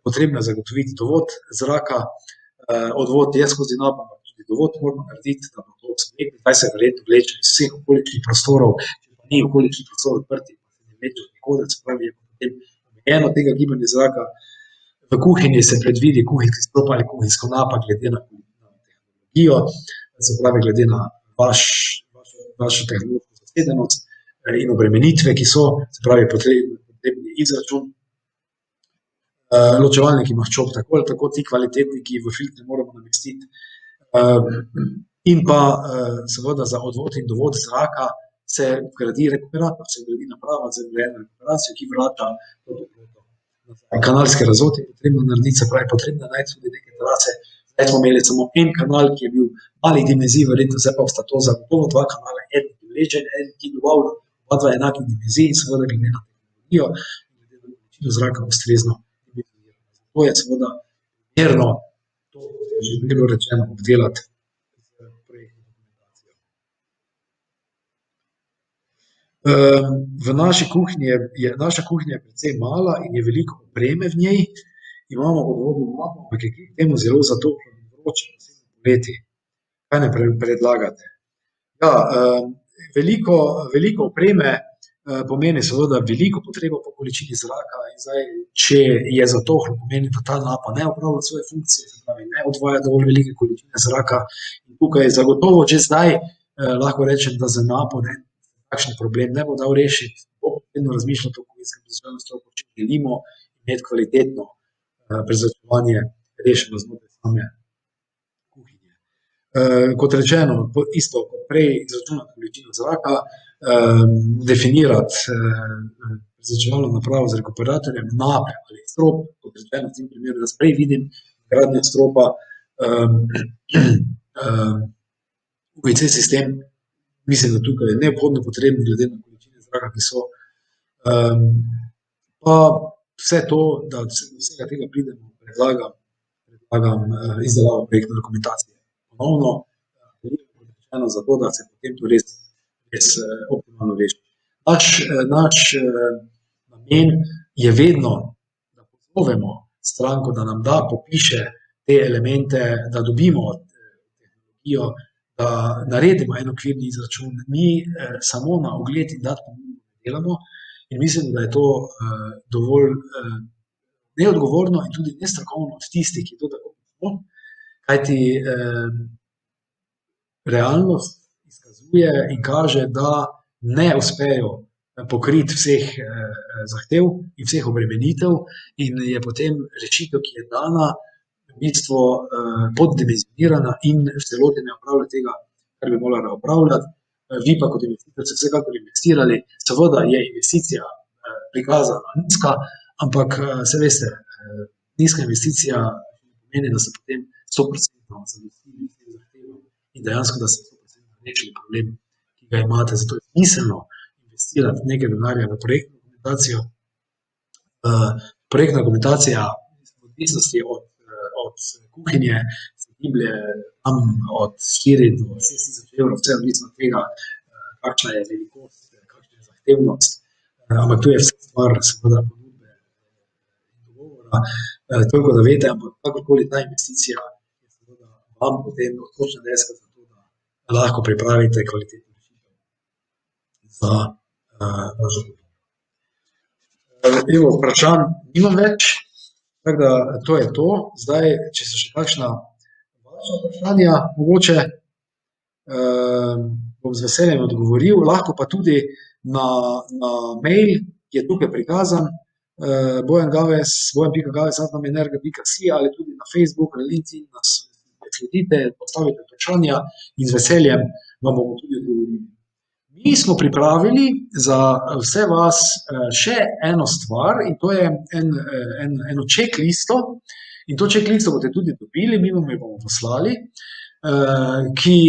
potrebno je zagotoviti dovod zraka, odvod je skozi napo, tudi dovod moramo narediti, da bo to sprejeti, zdaj se verjetno vleče iz vseh okoličnih prostorov, če pa ni okoličnih prostorov odprti, pa se ne vleče od nikoder, se pravi, je potem omejeno tega gibanja zraka. V kuhinji se predvidi kuhinjski strop ali kuhinjsko napa glede na tehnologijo, se pravi glede na vašo tehnološko zasedenost in obremenitve, ki so, se pravi potrebni izračun. Ločevalniki maščob, tako ali tako ti kvalitetni, ki v filtre moramo namestiti. In pa seveda za odvod in dovod zraka se vgradi rekuperator, se vgradi naprava za vgrajeno rekuperacijo, ki vrača to toploto. Kanalske razvode je potrebno narediti, se pravi potrebno najti tudi neke terase. Zdaj smo imeli samo en kanal, ki je bil malih dimenzij, verjetno zdaj pa sta to zagotovo dva kanala, en ki vleče, en ki dobavlja, oba dva enakih dimenzij, seveda glede na tehnologijo in glede na količino zraka ustrezno. To je seveda primerno, to je že bilo rečeno, obdelati z projektno dokumentacijo. Naša kuhinja je precej mala in je veliko opreme v njej. Imamo odvodno napo, ampak je kljub temu zelo zatopljeno in vroče, posebno poleti. Kaj ne predlagate? Ja, veliko opreme pomeni seveda veliko potrebo po količini zraka in zdaj, če je zatohlo, pomeni, da ta napa ne opravlja svoje funkcije, se pravi, ne odvaja dovolj velike količine zraka in tukaj je zagotovo že zdaj, lahko rečem, da za napo takšen problem ne bo dal rešiti, bo potrebno razmišljati o kuhinjskem prezračevalnem stropu, če želimo imeti kvalitetno prezračevanje rešeno znotraj same kuhinje. Kot rečeno, isto kot prej, izračunati količino zraka, definirati prezračevalno napravo z rekuperatorjem, nape ali strop, kot rečeno v tem primeru, da prej vidim gradnjo stropa, UVC sistem, mislim, da tukaj je neobhodno potrebno glede na količine zraka, ki so. Pa vse to, da vsega tega pridemo, predlagam izdelavo projektne dokumentacije. Ponovno, zato, da se potem to res optimalno reši. Naš namen je vedno, da pozovemo stranko, da nam popiše te elemente, da dobimo tehnologijo, da naredimo en okvirni izračun. Mi samo na ogled in dat ponudbo ne delamo in mislim, da je to dovolj neodgovorno in tudi nestrokovno od tistih, ki to tako počnejo, kajti realnost izkazuje in kaže, da ne uspejo pokriti vseh zahtev in vseh obremenitev in je potem rešitev, ki je dana, v bistvu poddimenzionirana in v celoti ne opravlja tega, kar bi morala opravljati. Vi pa kot investitor ste vsekakor investirali, seveda je investicija prikazana nizka, ampak se veste, nizka investicija pomeni, da se potem 100% zadostili s tem zahtevom in dejansko, da se 100% rešili problem, ki ga imate. Zato je smiselno investirati nekaj denarja v projektno dokumentacijo. Projektna dokumentacija v odvisnosti od kuhinje se giblje tam od 4 do 6 tisoč evrov, vse odvisno od tega, kakšna je velikost, kakšna je zahtevnost, ampak tu je vse stvar seveda ponudbe in dogovora, toliko da veste, ampak kakorkoli ta investicija je seveda vam potem odločna deska za to, da lahko pripravite kvalitetno rešitev za vašo kuhinjo. Evo, vprašanj nimam več, tako da to je to. Zdaj, če so še kakšna vaša vprašanja, mogoče bom z veseljem odgovoril, lahko pa tudi na mail, ki je tukaj prikazan, bojangaves@energa.si ali tudi na Facebook, na LinkedIn, nas sledite, postavite vprašanja in z veseljem vam bomo tudi odgovorili. Mi smo pripravili za vse vas še eno stvar in to je eno checklisto in to checklisto boste tudi dobili, mi vam jo bomo poslali, ki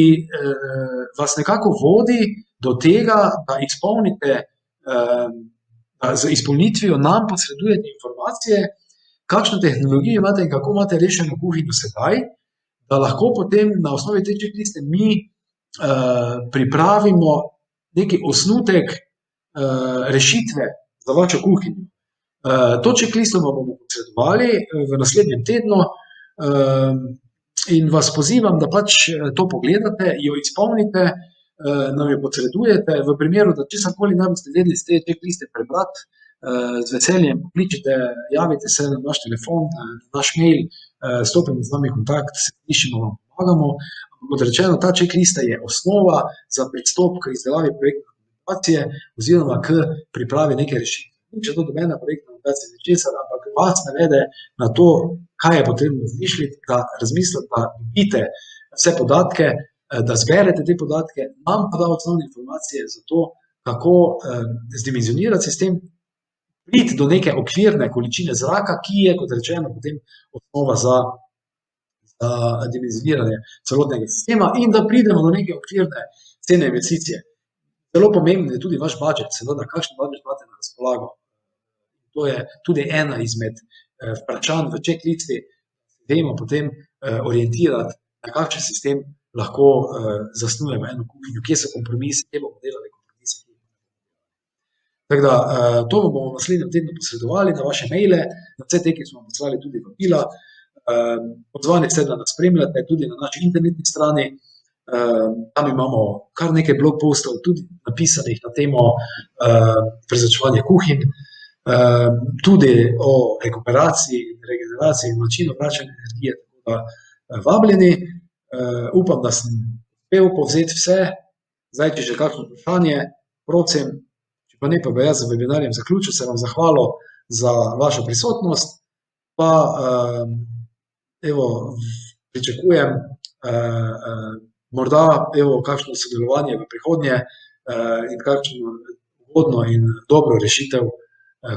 vas nekako vodi do tega, da izpolnite, z izpolnitvijo nam posredujete informacije, kakšno tehnologijo imate in kako imate rešeno kuhinjo sedaj, da lahko potem na osnovi te checkliste mi pripravimo neki osnutek rešitve za vašo kuhinjo. To checklisto vam bomo posredovali v naslednjem tednu in vas pozivam, da pač to pogledate, jo izpolnite, nam jo posredujete, v primeru, da česarkoli ne boste vedeli iz te checkliste prebrati, z veseljem pokličite, javite se na naš telefon, na naš mail, stopimo z nami v kontakt, se slišimo, vam pomagamo. Kot rečeno, ta checklista je osnova za pristop k izdelavi projektne dokumentacije oziroma k pripravi neke rešitve. Če to domena projektna dokumentacija ničesar, ampak vas navede na to, kaj je potrebno razmišljati, da razmislite, da dobite vse podatke, da zberete te podatke, nam pa da osnovne informacije za to, kako zdimenzionirati sistem, priti do neke okvirne količine zraka, ki je, kot rečeno, potem osnova za dimenzioniranje celotnega sistema in da pridemo do neke okvirne cene investicije. Zelo pomemben je tudi vaš budžet, seveda, kakšen budžet imate na razpolago. To je tudi ena izmed vprašanj v checklisti, vemo potem orientirati, na kakšen sistem lahko zasnujemo eno kuhinjo, kje so kompromisi, kje bomo delali kompromise. Tako da, to bomo v naslednjem tednu posredovali na vaše maile, na vse te, ki smo vam poslali tudi vabila. Pozvani ste, da nas spremljate tudi na naši internetni strani. Tam imamo kar nekaj blog postov tudi napisanih na temo prezračevanja kuhinj, tudi o rekuperaciji, regeneraciji in načinu vračanja energije, tako da vabljeni. Upam, da sem uspel povzeti vse. Zdaj, če že kakšno vprašanje, prosim, če pa ne, pa bi jaz z webinarjem zaključil, se vam zahvalil za vašo prisotnost, pa evo, pričakujem morda kakšno sodelovanje v prihodnje in kakšno ugodno in dobro rešitev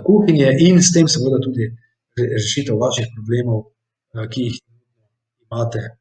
kuhinje in s tem seveda tudi rešitev vaših problemov, ki jih imate.